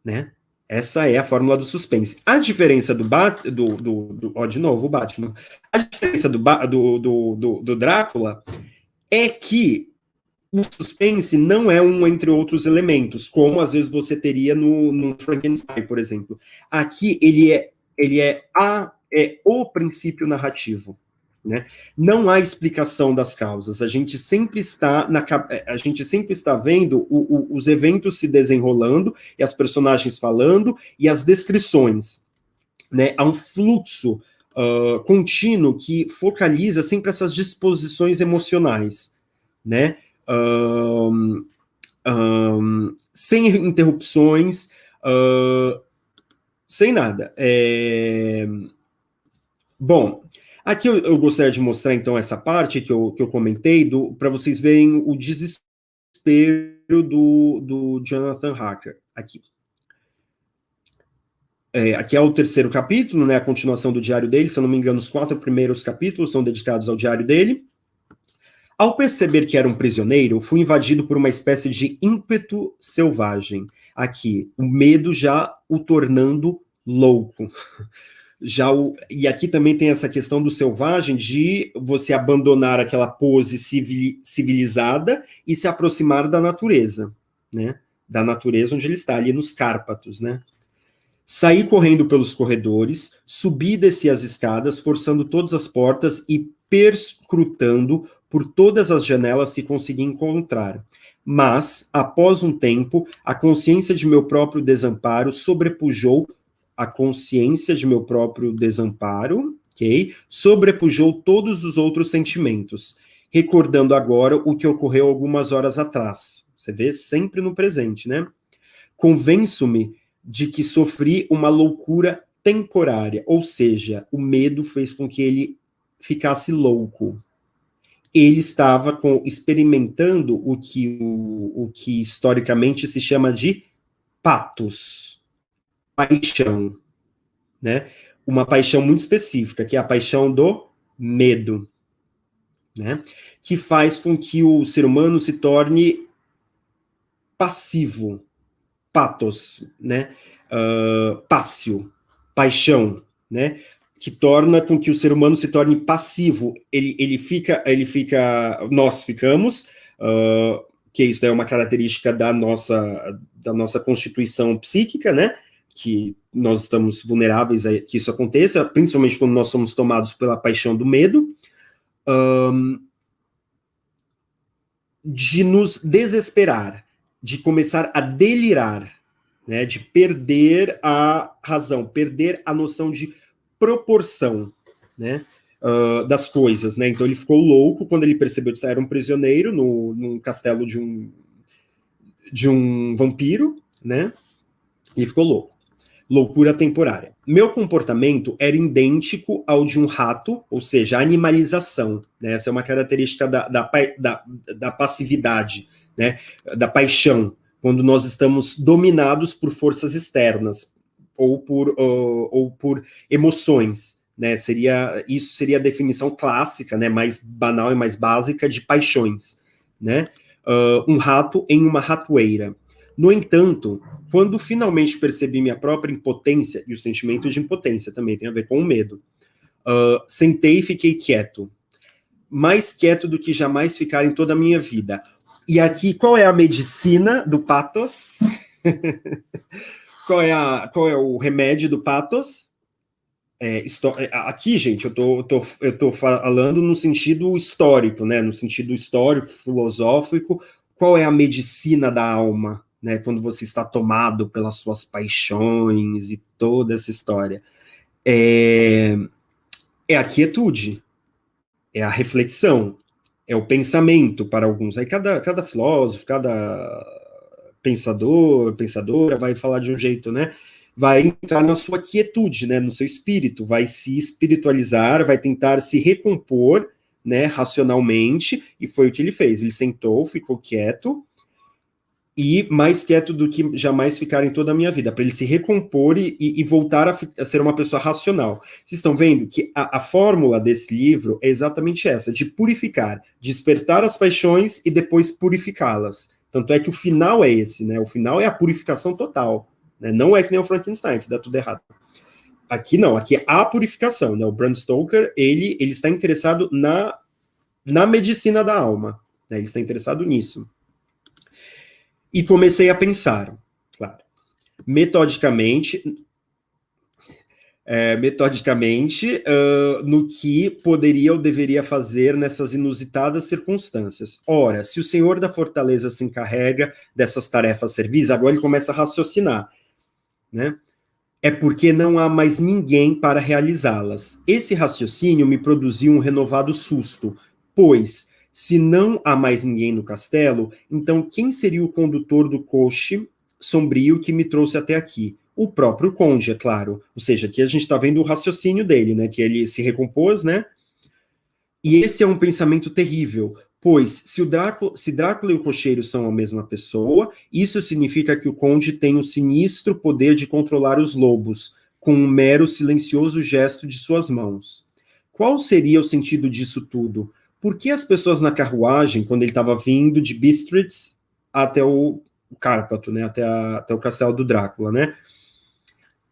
Né? Essa é a fórmula do suspense. A diferença de novo, o Batman. A diferença do Drácula é que o suspense não é um entre outros elementos, como às vezes você teria no Frankenstein, por exemplo. Aqui ele é o princípio narrativo. Né? Não há explicação das causas. A gente sempre está vendo os eventos se desenrolando e as personagens falando e as descrições. Né? Há um fluxo contínuo que focaliza sempre essas disposições emocionais, né? Sem interrupções, sem nada. Bom, aqui eu gostaria de mostrar, então, essa parte que eu comentei, para vocês verem o desespero do Jonathan Harker. Aqui. Aqui é o terceiro capítulo, né, a continuação do diário dele. Se eu não me engano, os 4 primeiros capítulos são dedicados ao diário dele. Ao perceber que era um prisioneiro, fui invadido por uma espécie de ímpeto selvagem. Aqui, o medo já o tornando louco. E aqui também tem essa questão do selvagem, de você abandonar aquela pose civilizada e se aproximar da natureza, né? Da natureza onde ele está, ali nos Cárpatos, né? Saí correndo pelos corredores, subi e desci as escadas, forçando todas as portas e perscrutando por todas as janelas que consegui encontrar. Mas, após um tempo, a consciência de meu próprio desamparo sobrepujou sobrepujou todos os outros sentimentos, recordando agora o que ocorreu algumas horas atrás. Você vê, sempre no presente, né? Convenço-me de que sofri uma loucura temporária, ou seja, o medo fez com que ele ficasse louco. Ele estava experimentando o que historicamente se chama de patos. Paixão, né? Uma paixão muito específica, que é a paixão do medo, né? Que faz com que o ser humano se torne passivo, patos, né? Pássio, paixão, né? Que torna com que o ser humano se torne passivo. Nós ficamos, que isso é uma característica da nossa constituição psíquica, né? Que nós estamos vulneráveis a que isso aconteça, principalmente quando nós somos tomados pela paixão do medo, de nos desesperar, de começar a delirar, né, de perder a razão, perder a noção de proporção, né, das coisas, né? Então ele ficou louco quando ele percebeu que era um prisioneiro num castelo de um vampiro, né? E ficou louco. Loucura temporária. Meu comportamento era idêntico ao de um rato, ou seja, a animalização, né? Essa é uma característica da passividade, né? Da paixão, quando nós estamos dominados por forças externas ou por emoções, né? Isso seria a definição clássica, né? Mais banal e mais básica de paixões, né? Um rato em uma ratoeira. No entanto, quando finalmente percebi minha própria impotência, e o sentimento de impotência também tem a ver com o medo, Sentei e fiquei quieto. Mais quieto do que jamais ficar em toda a minha vida. E aqui, qual é a medicina do pathos? Qual é o remédio do pathos? Aqui, gente, eu tô falando no sentido histórico, né? No sentido histórico, filosófico. Qual é a medicina da alma, né? Quando você está tomado pelas suas paixões e toda essa história. É a quietude, é a reflexão, é o pensamento para alguns. Aí cada filósofo, cada pensadora vai falar de um jeito, né? Vai entrar na sua quietude, né? No seu espírito, vai se espiritualizar, vai tentar se recompor, né? Racionalmente, e foi o que ele fez. Ele sentou, ficou quieto, e mais quieto do que jamais ficar em toda a minha vida, para ele se recompor e voltar a ser uma pessoa racional. Vocês estão vendo que a fórmula desse livro é exatamente essa, de purificar, despertar as paixões e depois purificá-las. Tanto é que o final é esse, né? O final é a purificação total, né? Não é que nem o Frankenstein, que dá tudo errado. Aqui não, aqui é a purificação, né? O Bram Stoker, ele está interessado na medicina da alma, né? Ele está interessado nisso. E comecei a pensar, claro, metodicamente, no que poderia ou deveria fazer nessas inusitadas circunstâncias. Ora, se o Senhor da Fortaleza se encarrega dessas tarefas servis, agora ele começa a raciocinar, né? É porque não há mais ninguém para realizá-las. Esse raciocínio me produziu um renovado susto, pois se não há mais ninguém no castelo, então quem seria o condutor do coche sombrio que me trouxe até aqui? O próprio conde, é claro. Ou seja, aqui a gente está vendo o raciocínio dele, né? Que ele se recompôs, né? E esse é um pensamento terrível, pois se Drácula e o cocheiro são a mesma pessoa, isso significa que o conde tem o sinistro poder de controlar os lobos, com um mero silencioso gesto de suas mãos. Qual seria o sentido disso tudo? Por que as pessoas na carruagem, quando ele estava vindo de Bistritz até o Cárpato, né, até o castelo do Drácula, né,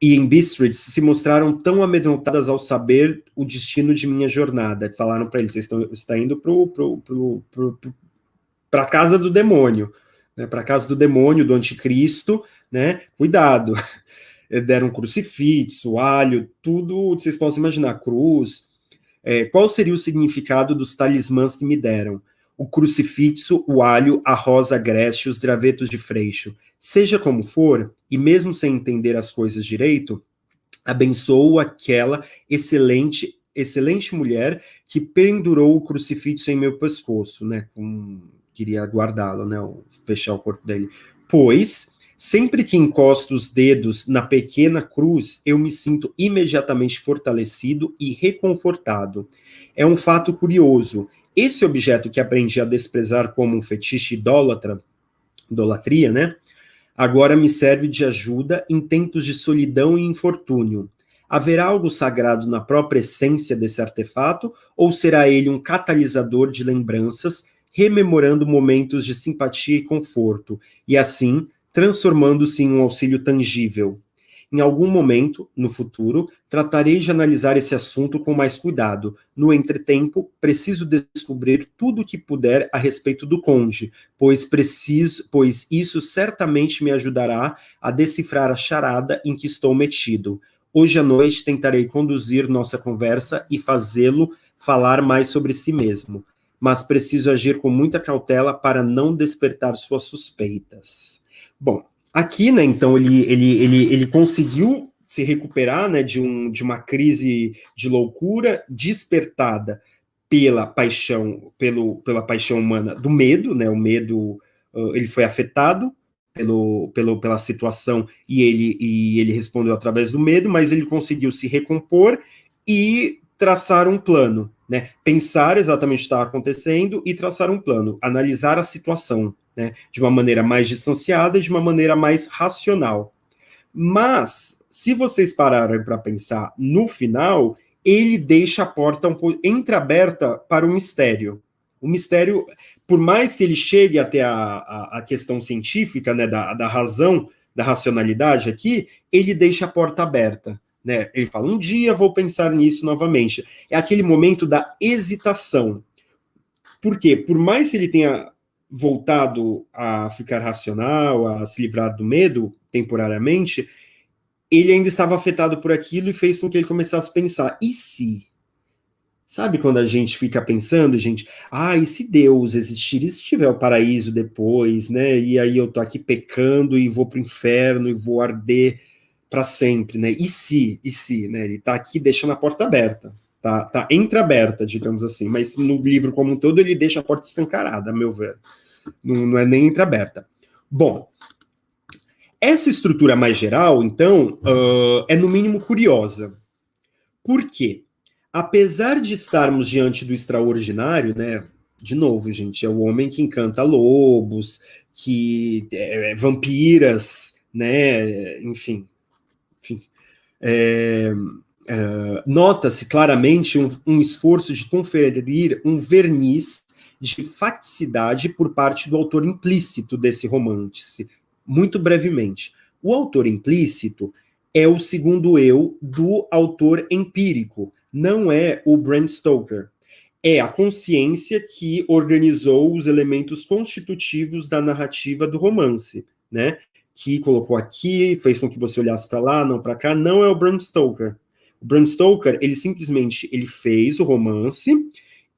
e em Bistritz se mostraram tão amedrontadas ao saber o destino de minha jornada? Falaram para ele, você está indo para a casa do demônio, né, para a casa do demônio, do anticristo, né, cuidado. Deram um crucifixo, alho, tudo, vocês possam imaginar, cruz. Qual seria o significado dos talismãs que me deram? O crucifixo, o alho, a rosa agreste, os gravetos de freixo. Seja como for, e mesmo sem entender as coisas direito, abençoo aquela excelente mulher que pendurou o crucifixo em meu pescoço, né? Queria guardá-lo, né? Fechar o corpo dele. Pois, sempre que encosto os dedos na pequena cruz, eu me sinto imediatamente fortalecido e reconfortado. É um fato curioso. Esse objeto que aprendi a desprezar como um fetiche idolatria, né? Agora me serve de ajuda em tempos de solidão e infortúnio. Haverá algo sagrado na própria essência desse artefato, ou será ele um catalisador de lembranças, rememorando momentos de simpatia e conforto, e assim transformando-se em um auxílio tangível? Em algum momento, no futuro, tratarei de analisar esse assunto com mais cuidado. No entretempo, preciso descobrir tudo o que puder a respeito do conde, pois isso certamente me ajudará a decifrar a charada em que estou metido. Hoje à noite tentarei conduzir nossa conversa e fazê-lo falar mais sobre si mesmo, mas preciso agir com muita cautela para não despertar suas suspeitas. Bom, aqui, né, então, ele conseguiu se recuperar, né, de uma crise de loucura despertada pela paixão humana do medo, né, o medo, ele foi afetado pela situação e ele respondeu através do medo, mas ele conseguiu se recompor e traçar um plano, né, pensar exatamente o que estava acontecendo e traçar um plano, analisar a situação, né, de uma maneira mais distanciada, de uma maneira mais racional. Mas, se vocês pararem para pensar no final, ele deixa a porta um pouco entreaberta para o mistério. O mistério, por mais que ele chegue até a questão científica, né, da razão, da racionalidade aqui, ele deixa a porta aberta, né? Ele fala, um dia vou pensar nisso novamente. É aquele momento da hesitação. Por quê? Por mais que ele tenha voltado a ficar racional, a se livrar do medo temporariamente, ele ainda estava afetado por aquilo e fez com que ele começasse a pensar, e se? Sabe quando a gente fica pensando, gente, e se Deus existir, e se tiver o paraíso depois, né? E aí eu tô aqui pecando e vou pro inferno e vou arder para sempre, né? E se, né? Ele tá aqui deixando a porta aberta, tá entreaberta, digamos assim, mas no livro como um todo ele deixa a porta escancarada, a meu ver. Não é nem entreaberta. Bom, essa estrutura mais geral, então, é no mínimo curiosa. Por quê? Apesar de estarmos diante do extraordinário, né? De novo, gente, é o homem que encanta lobos, que vampiras, né? Enfim. Nota-se claramente um esforço de conferir um verniz de facticidade por parte do autor implícito desse romance. Muito brevemente. O autor implícito é o segundo eu do autor empírico, não é o Bram Stoker. É a consciência que organizou os elementos constitutivos da narrativa do romance, né? Que colocou aqui, fez com que você olhasse para lá, não para cá, não é o Bram Stoker. O Bram Stoker, ele simplesmente fez o romance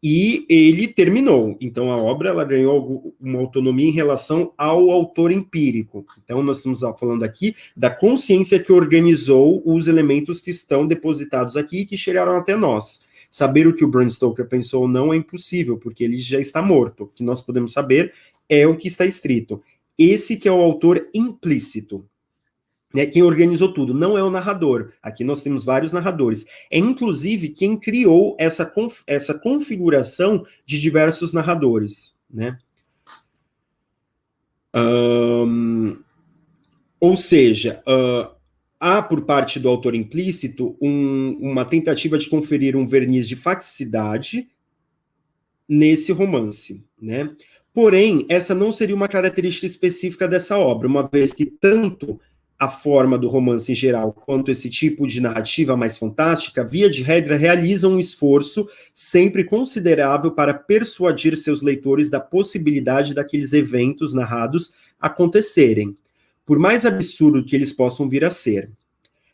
e ele terminou. Então a obra ela ganhou uma autonomia em relação ao autor empírico. Então nós estamos falando aqui da consciência que organizou os elementos que estão depositados aqui e que chegaram até nós. Saber o que o Bram Stoker pensou ou não é impossível, porque ele já está morto. O que nós podemos saber é o que está escrito. Esse que é o autor implícito. Né, quem organizou tudo não é o narrador. Aqui nós temos vários narradores. É inclusive quem criou essa configuração de diversos narradores, né? Ou seja, há por parte do autor implícito uma tentativa de conferir um verniz de facticidade nesse romance, né? Porém, essa não seria uma característica específica dessa obra, uma vez que tanto a forma do romance em geral, quanto esse tipo de narrativa mais fantástica, via de regra, realizam um esforço sempre considerável para persuadir seus leitores da possibilidade daqueles eventos narrados acontecerem, por mais absurdo que eles possam vir a ser.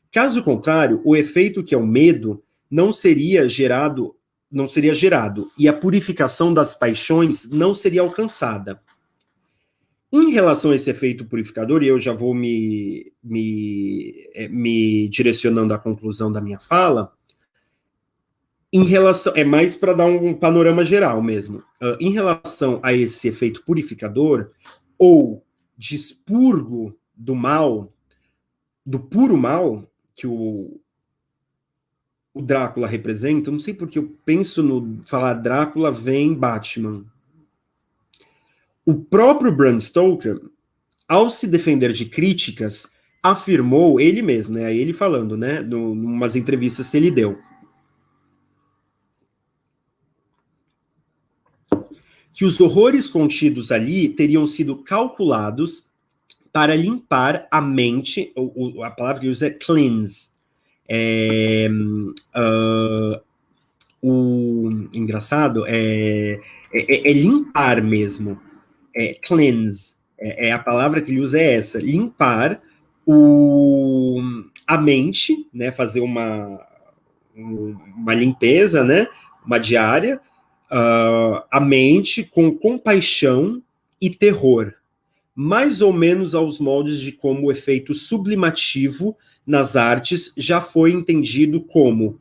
Caso contrário, o efeito que é o medo não seria gerado, e a purificação das paixões não seria alcançada. Em relação a esse efeito purificador, e eu já vou me direcionando à conclusão da minha fala, é mais para dar um panorama geral mesmo. Em relação a esse efeito purificador, ou de expurgo do mal, do puro mal, que o Drácula representa, não sei porque eu penso no falar Drácula vem Batman. O próprio Bram Stoker, ao se defender de críticas, afirmou, ele mesmo, né, ele falando, né, em umas entrevistas que ele deu, que os horrores contidos ali teriam sido calculados para limpar a mente, a palavra que usa é cleanse. O engraçado é limpar mesmo. Cleanse. A palavra que ele usa é essa, limpar a mente, né, fazer uma limpeza, né, uma diária, a mente com compaixão e terror, mais ou menos aos moldes de como o efeito sublimativo nas artes já foi entendido como,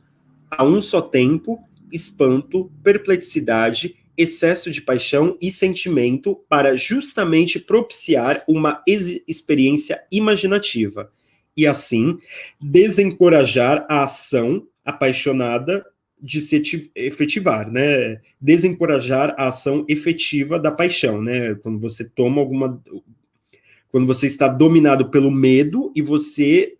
a um só tempo, espanto, perplexidade, excesso de paixão e sentimento para justamente propiciar uma experiência imaginativa e, assim, desencorajar a ação apaixonada de se efetivar, né? Desencorajar a ação efetiva da paixão, né? Quando você toma quando você está dominado pelo medo e você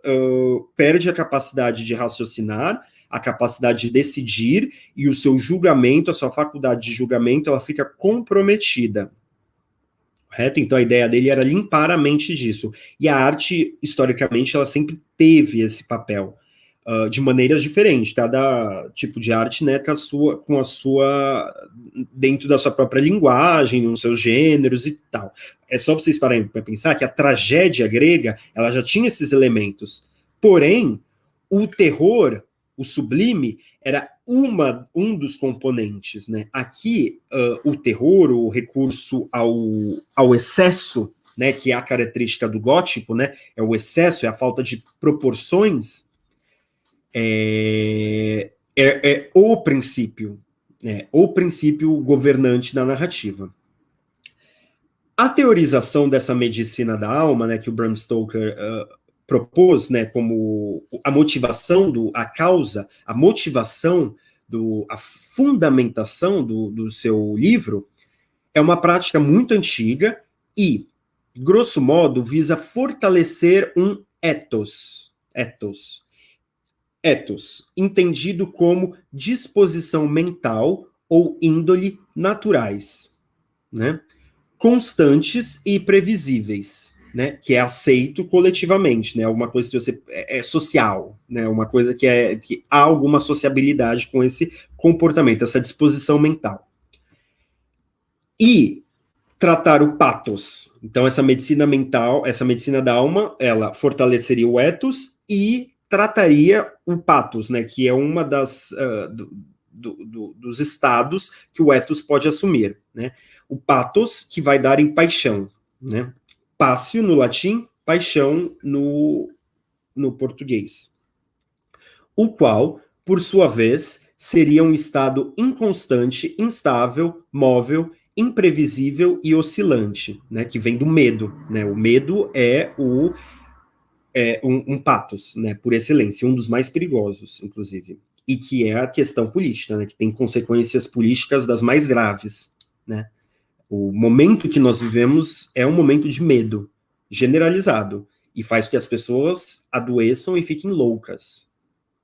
perde a capacidade de raciocinar, a capacidade de decidir, e o seu julgamento, a sua faculdade de julgamento, ela fica comprometida. Correto? Então a ideia dele era limpar a mente disso. E a arte, historicamente, ela sempre teve esse papel. de maneiras diferentes, cada tipo de arte, né, com a sua dentro da sua própria linguagem, nos seus gêneros e tal. É só vocês pararem para pensar que a tragédia grega, ela já tinha esses elementos. Porém, o terror, o sublime, era um dos componentes, né? Aqui, o terror, o recurso ao excesso, né, que é a característica do gótico, né, é o excesso, é a falta de proporções, é o princípio, né, o princípio governante da narrativa. A teorização dessa medicina da alma, né, que o Bram Stoker propôs, né, como a motivação, a causa, a motivação, a fundamentação do seu livro, é uma prática muito antiga e, grosso modo, visa fortalecer um ethos, entendido como disposição mental ou índole naturais, né? Constantes e previsíveis, né? Que é aceito coletivamente, né? Uma coisa que você é social, né? Uma coisa que há alguma sociabilidade com esse comportamento, essa disposição mental. E tratar o pathos. Então, essa medicina mental, essa medicina da alma, ela fortaleceria o ethos e trataria o pathos, né? Que é uma dos estados que o ethos pode assumir, né? O pathos, que vai dar em paixão, né? Passio no latim, paixão no português. O qual, por sua vez, seria um estado inconstante, instável, móvel, imprevisível e oscilante, né? Que vem do medo, né? O medo é um pathos, né? Por excelência, um dos mais perigosos, inclusive. E que é a questão política, né? Que tem consequências políticas das mais graves, né? O momento que nós vivemos é um momento de medo generalizado e faz com que as pessoas adoeçam e fiquem loucas.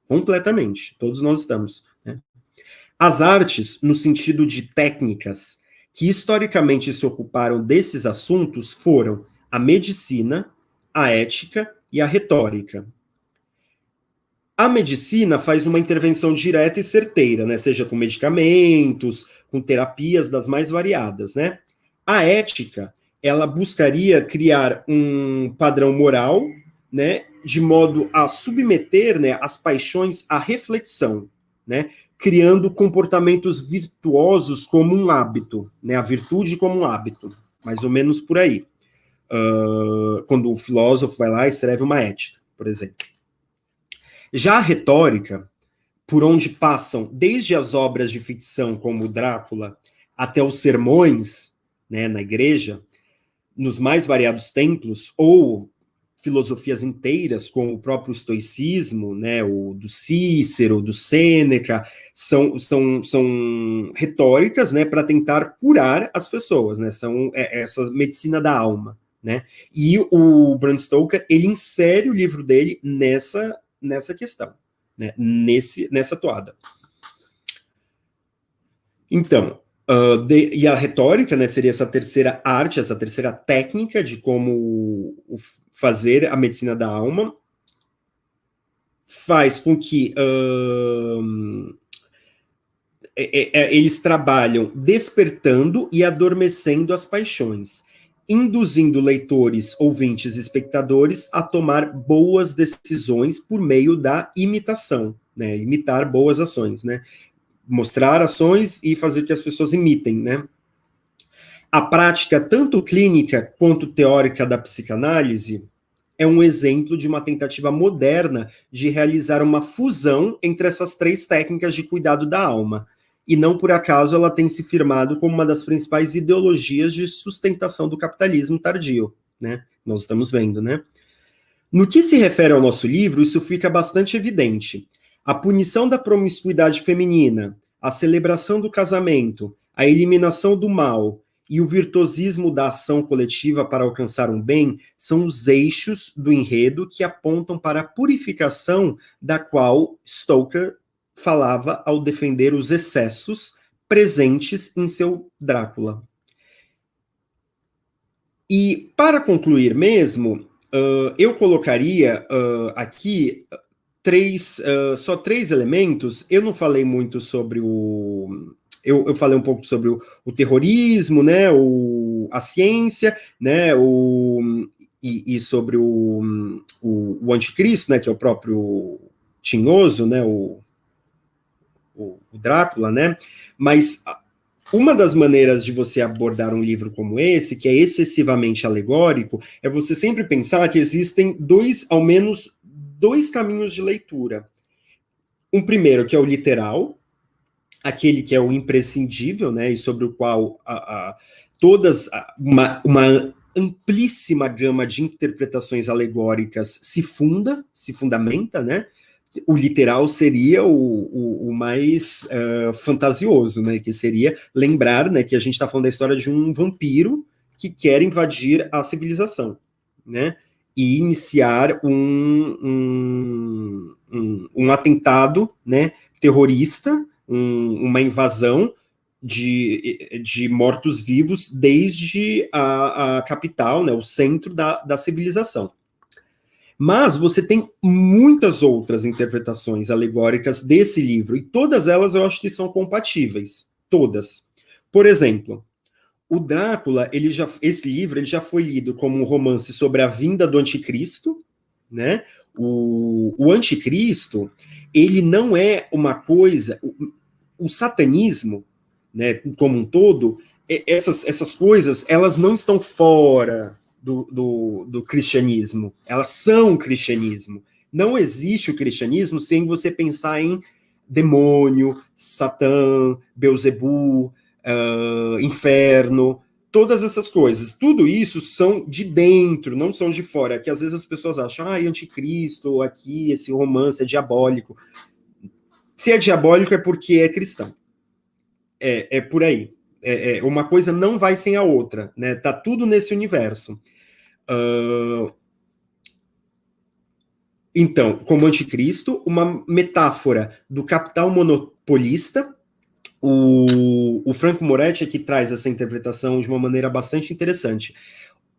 Completamente. Todos nós estamos, né? As artes, no sentido de técnicas, que historicamente se ocuparam desses assuntos foram a medicina, a ética e a retórica. A medicina faz uma intervenção direta e certeira, né? Seja com medicamentos, com terapias das mais variadas, né? A ética, ela buscaria criar um padrão moral, né? De modo a submeter, né, as paixões à reflexão, né? Criando comportamentos virtuosos como um hábito, né? A virtude como um hábito, mais ou menos por aí. Quando o filósofo vai lá e escreve uma ética, por exemplo. Já a retórica, por onde passam desde as obras de ficção como Drácula até os sermões, né, na igreja, nos mais variados templos, ou filosofias inteiras, como o próprio estoicismo, né, o do Cícero, do Sêneca, são retóricas, né, para tentar curar as pessoas, né, são essa medicina da alma, né, e o Bram Stoker, ele insere o livro dele nessa questão, né, nessa toada. Então, e a retórica, né, seria essa terceira arte, essa terceira técnica de como fazer a medicina da alma, faz com que eles trabalham despertando e adormecendo as paixões, induzindo leitores, ouvintes e espectadores a tomar boas decisões por meio da imitação, né, imitar boas ações, né, mostrar ações e fazer que as pessoas imitem, né. A prática, tanto clínica quanto teórica da psicanálise, é um exemplo de uma tentativa moderna de realizar uma fusão entre essas três técnicas de cuidado da alma. E não por acaso ela tem se firmado como uma das principais ideologias de sustentação do capitalismo tardio, né? Nós estamos vendo, né? No que se refere ao nosso livro, isso fica bastante evidente. A punição da promiscuidade feminina, a celebração do casamento, a eliminação do mal e o virtuosismo da ação coletiva para alcançar um bem são os eixos do enredo que apontam para a purificação da qual Stoker falava ao defender os excessos presentes em seu Drácula. E, para concluir mesmo, eu colocaria aqui só três elementos. Eu não falei muito sobre o... Eu falei um pouco sobre o terrorismo, né, a ciência, né, e sobre o anticristo, né, que é o próprio Tinhoso, né, o Drácula, né, mas uma das maneiras de você abordar um livro como esse, que é excessivamente alegórico, é você sempre pensar que existem ao menos dois caminhos de leitura. Um primeiro, que é o literal, aquele que é o imprescindível, né, e sobre o qual uma amplíssima gama de interpretações alegóricas se fundamenta, né? O literal seria o mais fantasioso, né? Que seria lembrar, né, que a gente está falando da história de um vampiro que quer invadir a civilização, né? E iniciar um atentado, né, terrorista, uma invasão de mortos-vivos desde a capital, né, o centro da civilização. Mas você tem muitas outras interpretações alegóricas desse livro, e todas elas eu acho que são compatíveis. Todas. Por exemplo, o Drácula, esse livro ele já foi lido como um romance sobre a vinda do anticristo, né? O anticristo, ele não é uma coisa... O satanismo, né, como um todo, essas coisas, elas não estão fora do cristianismo, elas são o cristianismo. Não existe o cristianismo sem você pensar em demônio, Satã, Beelzebub, inferno, todas essas coisas. Tudo isso são de dentro, não são de fora. Que às vezes as pessoas acham, anticristo, aqui, esse romance é diabólico. Se é diabólico é porque é cristão. É por aí. Uma coisa não vai sem a outra, né? Tá tudo nesse universo. Então, como anticristo, uma metáfora do capital monopolista. O Franco Moretti é que traz essa interpretação de uma maneira bastante interessante.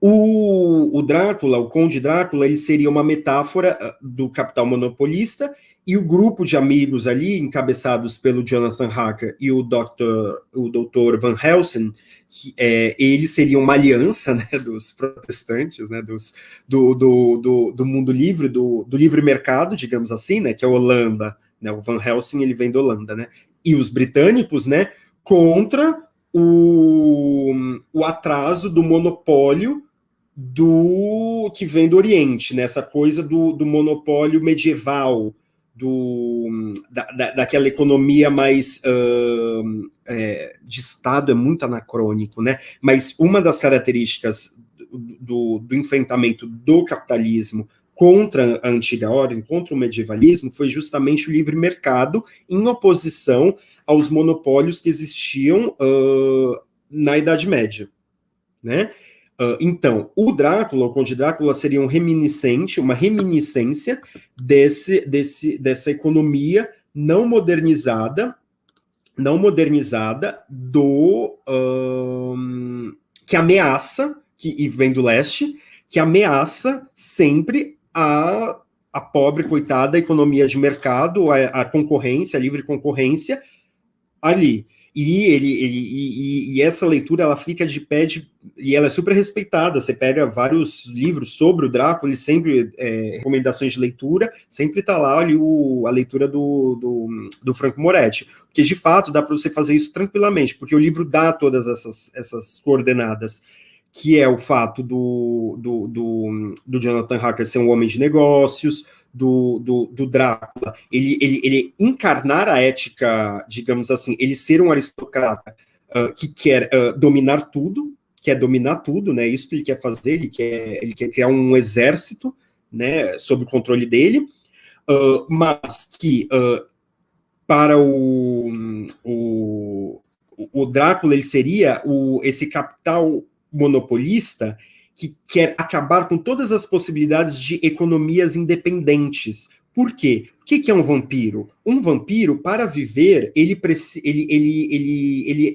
O Drácula, o Conde Drácula, ele seria uma metáfora do capital monopolista, e o grupo de amigos ali, encabeçados pelo Jonathan Harker e o Dr. Van Helsing, eles seriam uma aliança, né, dos protestantes, né, do mundo livre, do livre mercado, digamos assim, né, que é a Holanda, né, o Van Helsing ele vem da Holanda, né, e os britânicos, né, contra o atraso do monopólio que vem do Oriente, né, essa coisa do monopólio medieval, daquela economia mais de Estado, é muito anacrônico, né? Mas uma das características do enfrentamento do capitalismo contra a antiga ordem, contra o medievalismo, foi justamente o livre mercado em oposição aos monopólios que existiam na Idade Média, né? Então, o Drácula, o Conde Drácula, seria uma reminiscência dessa economia não modernizada que ameaça, e vem do leste, que ameaça sempre a pobre, coitada, economia de mercado, a concorrência, a livre concorrência ali. E essa leitura, ela fica de pé, e ela é super respeitada. Você pega vários livros sobre o Drácula, e sempre, recomendações de leitura, sempre está lá ali a leitura do Franco Moretti. Porque, de fato, dá para você fazer isso tranquilamente, porque o livro dá todas essas coordenadas, que é o fato do Jonathan Harker ser um homem de negócios, do Drácula, ele encarnar a ética, digamos assim, ele ser um aristocrata que quer dominar tudo, né? Isso que ele quer fazer, ele quer criar um exército, né, sob o controle dele, mas que para o Drácula ele seria esse capital monopolista que quer acabar com todas as possibilidades de economias independentes. Por quê? O que é um vampiro? Um vampiro, para viver, ele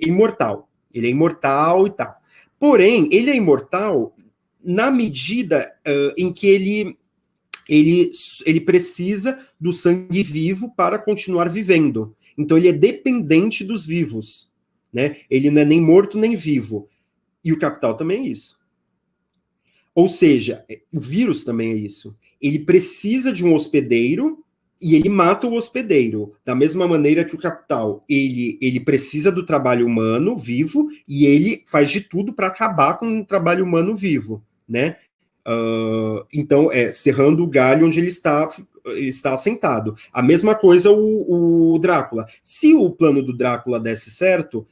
é imortal. Ele é imortal e tal. Porém, ele é imortal na medida em que ele ele precisa do sangue vivo para continuar vivendo. Então ele é dependente dos vivos, né? Ele não é nem morto nem vivo. E o capital também é isso. Ou seja, o vírus também é isso. Ele precisa de um hospedeiro e ele mata o hospedeiro. Da mesma maneira que o capital, ele precisa do trabalho humano vivo e ele faz de tudo para acabar com o trabalho humano vivo, né? Então, serrando o galho onde ele está assentado. A mesma coisa o Drácula. Se o plano do Drácula desse certo,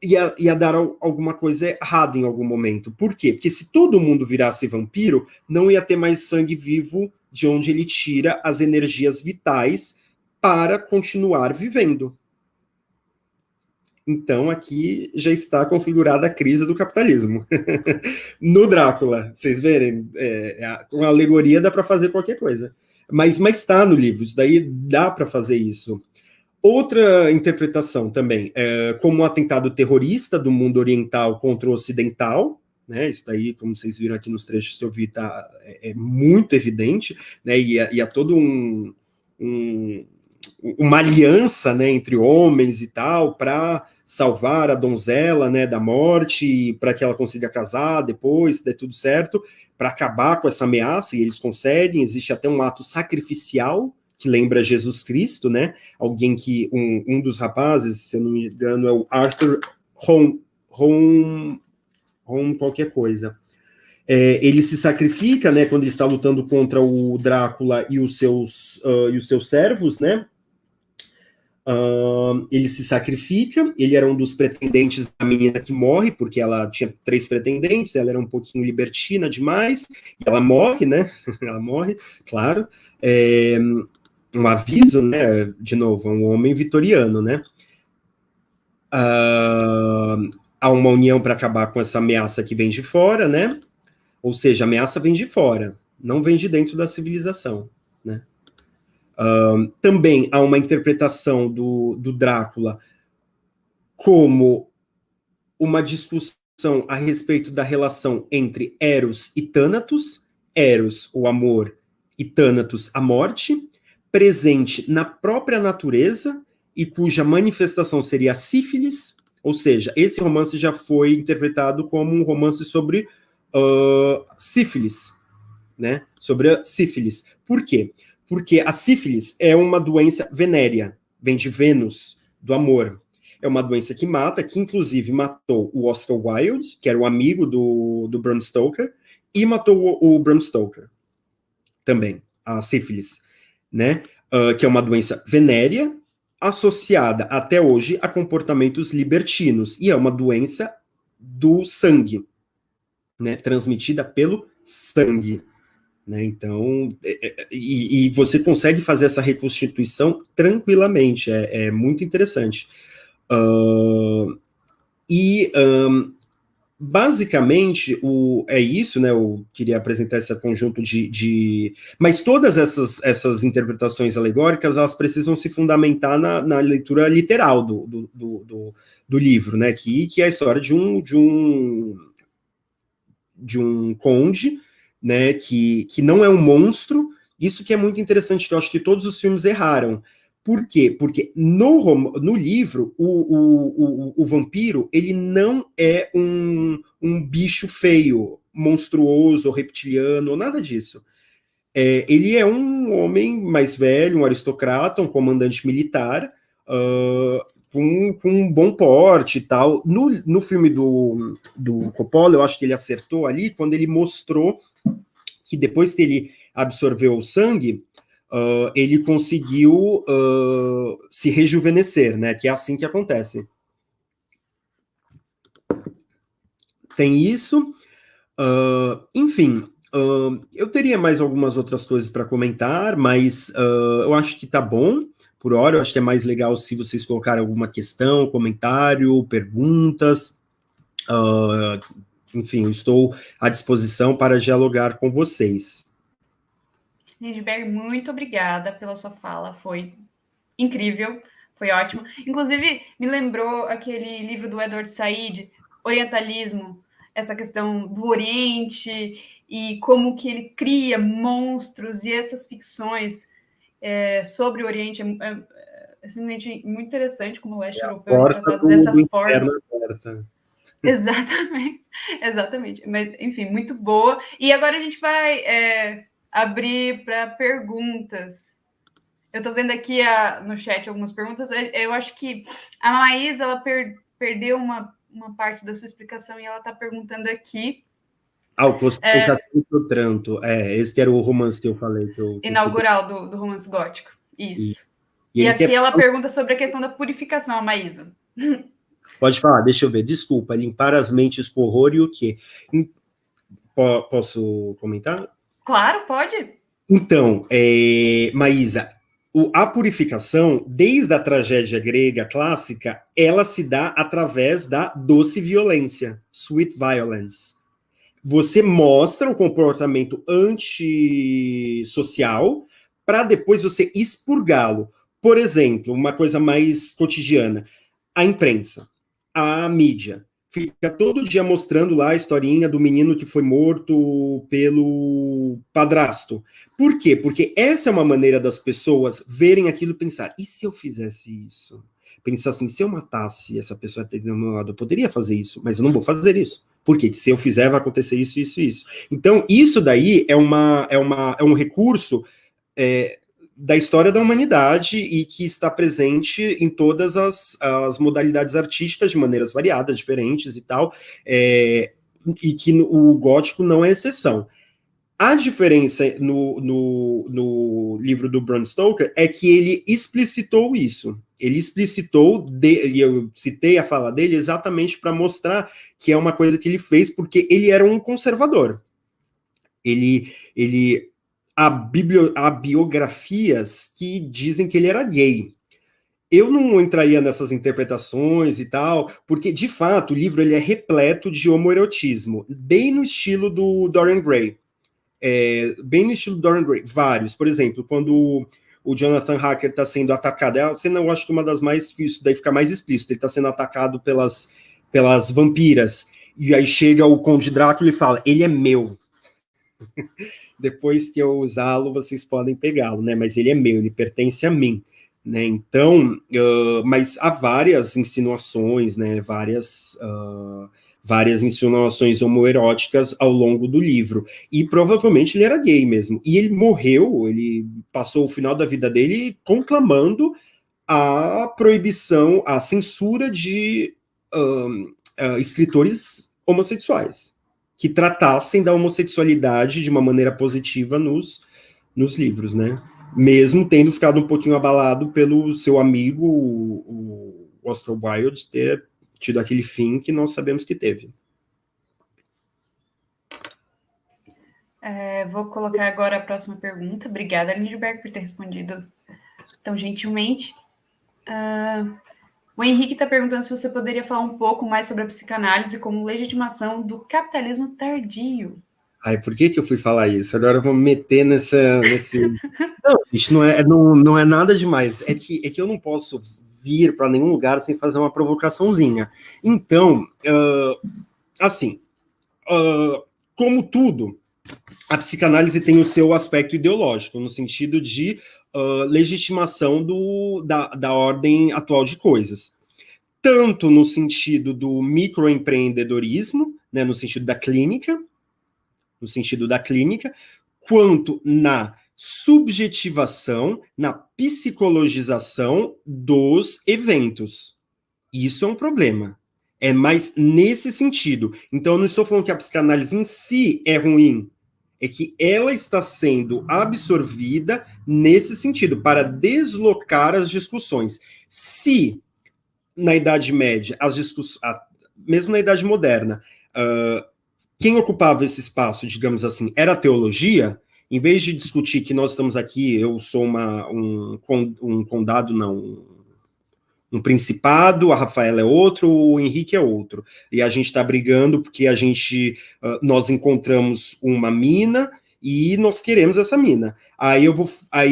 ia dar alguma coisa errada em algum momento. Por quê? Porque se todo mundo virasse vampiro, não ia ter mais sangue vivo de onde ele tira as energias vitais para continuar vivendo. Então, aqui já está configurada a crise do capitalismo. No Drácula, vocês verem, com a alegoria dá para fazer qualquer coisa. Mas está no livro, isso daí dá para fazer isso. Outra interpretação também, como um atentado terrorista do mundo oriental contra o ocidental, né? Isso daí, como vocês viram aqui nos trechos que eu vi, é muito evidente, né? E há todo uma aliança, né, entre homens e tal, para salvar a donzela, né, da morte, para que ela consiga casar depois, se der tudo certo, para acabar com essa ameaça, e eles conseguem. Existe até um ato sacrificial que lembra Jesus Cristo, né? Alguém que um dos rapazes, se eu não me engano, é o Arthur Home qualquer coisa. Ele se sacrifica, né? Quando ele está lutando contra o Drácula e os seus servos, né? Ele se sacrifica, ele era um dos pretendentes da menina que morre, porque ela tinha 3 pretendentes, ela era um pouquinho libertina demais, e ela morre, né? Ela morre, claro. Um aviso, né? De novo, é um homem vitoriano, né? Há uma união para acabar com essa ameaça que vem de fora, né? Ou seja, a ameaça vem de fora, não vem de dentro da civilização, né? Também há uma interpretação do Drácula como uma discussão a respeito da relação entre Eros e Thanatos, Eros, o amor, e Thanatos, a morte, presente na própria natureza e cuja manifestação seria a sífilis, ou seja, esse romance já foi interpretado como um romance sobre sífilis, né? Sobre a sífilis. Por quê? Porque a sífilis é uma doença venérea, vem de Vênus, do amor. É uma doença que mata, que inclusive matou o Oscar Wilde, que era o amigo do Bram Stoker, e matou o Bram Stoker também, a sífilis, né? Que é uma doença venérea, associada até hoje a comportamentos libertinos, e é uma doença do sangue, né? Transmitida pelo sangue. Né? Então, e você consegue fazer essa reconstituição tranquilamente, é muito interessante. Basicamente, é isso, né? Eu queria apresentar esse conjunto Mas todas essas interpretações alegóricas, elas precisam se fundamentar na leitura literal do livro, né? Que é a história de um conde, né, que não é um monstro. Isso que é muito interessante, que eu acho que todos os filmes erraram. Por quê? Porque no livro, o vampiro, ele não é um bicho feio, monstruoso, reptiliano, nada disso. Ele é um homem mais velho, um aristocrata, um comandante militar, com um bom porte e tal. No filme do Coppola, eu acho que ele acertou ali, quando ele mostrou que depois que ele absorveu o sangue, ele conseguiu se rejuvenescer, né? Que é assim que acontece. Tem isso. Enfim, eu teria mais algumas outras coisas para comentar, mas eu acho que tá bom por hora. Eu acho que é mais legal se vocês colocarem alguma questão, comentário, perguntas. Enfim, eu estou à disposição para dialogar com vocês. Lindbergh, muito obrigada pela sua fala, foi incrível, foi ótimo. Inclusive, me lembrou aquele livro do Edward Said, Orientalismo, essa questão do Oriente e como que ele cria monstros e essas ficções sobre o Oriente simplesmente muito interessante como o leste europeu é Porta retratado dessa do forma. inferno aberta. Exatamente, exatamente. Mas, enfim, muito boa. E agora a gente vai abrir para perguntas. Eu estou vendo aqui no chat algumas perguntas. Eu acho que a Maísa ela perdeu uma parte da sua explicação e ela está perguntando aqui. O que você o Tranto. Esse era o romance que eu falei. Inaugural do romance gótico. Isso. E aqui ela pergunta sobre a questão da purificação, a Maísa. Pode falar, deixa eu ver. Desculpa, limpar as mentes com horror e o quê? Posso comentar? Claro, pode. Então, Maísa, a purificação, desde a tragédia grega clássica, ela se dá através da doce violência, sweet violence. Você mostra o comportamento antissocial para depois você expurgá-lo. Por exemplo, uma coisa mais cotidiana, a imprensa, a mídia, fica todo dia mostrando lá a historinha do menino que foi morto pelo padrasto. Por quê? Porque essa é uma maneira das pessoas verem aquilo e pensar, e se eu fizesse isso? Pensar assim, se eu matasse essa pessoa do meu lado, eu poderia fazer isso, mas eu não vou fazer isso. Porque se eu fizer, vai acontecer isso, isso, isso. Então, isso daí é um recurso da história da humanidade e que está presente em todas as modalidades artísticas de maneiras variadas, diferentes e tal, e que o gótico não é exceção. A diferença no livro do Bram Stoker é que ele explicitou isso. Ele explicitou, e eu citei a fala dele exatamente para mostrar que é uma coisa que ele fez porque ele era um conservador. Há biografias que dizem que ele era gay. Eu não entraria nessas interpretações e tal, porque, de fato, o livro ele é repleto de homoerotismo, bem no estilo do Dorian Gray. Bem no estilo do Dorian Gray, vários. Por exemplo, quando o Jonathan Harker está sendo atacado, a cena eu acho que uma das mais difíceis, daí fica mais explícito, ele está sendo atacado pelas vampiras, e aí chega o Conde Drácula e fala, ele é meu. Depois que eu usá-lo, vocês podem pegá-lo, né? Mas ele é meu, ele pertence a mim, né? Então, mas há várias insinuações, né? Várias insinuações homoeróticas ao longo do livro. E provavelmente ele era gay mesmo. E ele morreu, ele passou o final da vida dele conclamando a proibição, a censura de escritores homossexuais que tratassem da homossexualidade de uma maneira positiva nos livros, né? Mesmo tendo ficado um pouquinho abalado pelo seu amigo, o Oscar Wilde, ter tido aquele fim que nós sabemos que teve. Vou colocar agora a próxima pergunta. Obrigada, Lindbergh, por ter respondido tão gentilmente. O Henrique está perguntando se você poderia falar um pouco mais sobre a psicanálise como legitimação do capitalismo tardio. Ai, por que eu fui falar isso? Agora eu vou me meter nesse... Não, isso não é nada demais. É que eu não posso vir para nenhum lugar sem fazer uma provocaçãozinha. Então, assim, como tudo, a psicanálise tem o seu aspecto ideológico, no sentido de legitimação da ordem atual de coisas. Tanto no sentido do microempreendedorismo, né, no sentido da clínica, quanto na subjetivação, na psicologização dos eventos. Isso é um problema. É mais nesse sentido. Então, eu não estou falando que a psicanálise em si é ruim, é que ela está sendo absorvida nesse sentido, para deslocar as discussões. Se, na Idade Média, mesmo na Idade Moderna, quem ocupava esse espaço, digamos assim, era a teologia, em vez de discutir que nós estamos aqui, eu sou um condado, não, um principado, a Rafaela é outro, o Henrique é outro. E a gente está brigando porque nós encontramos uma mina e nós queremos essa mina. Aí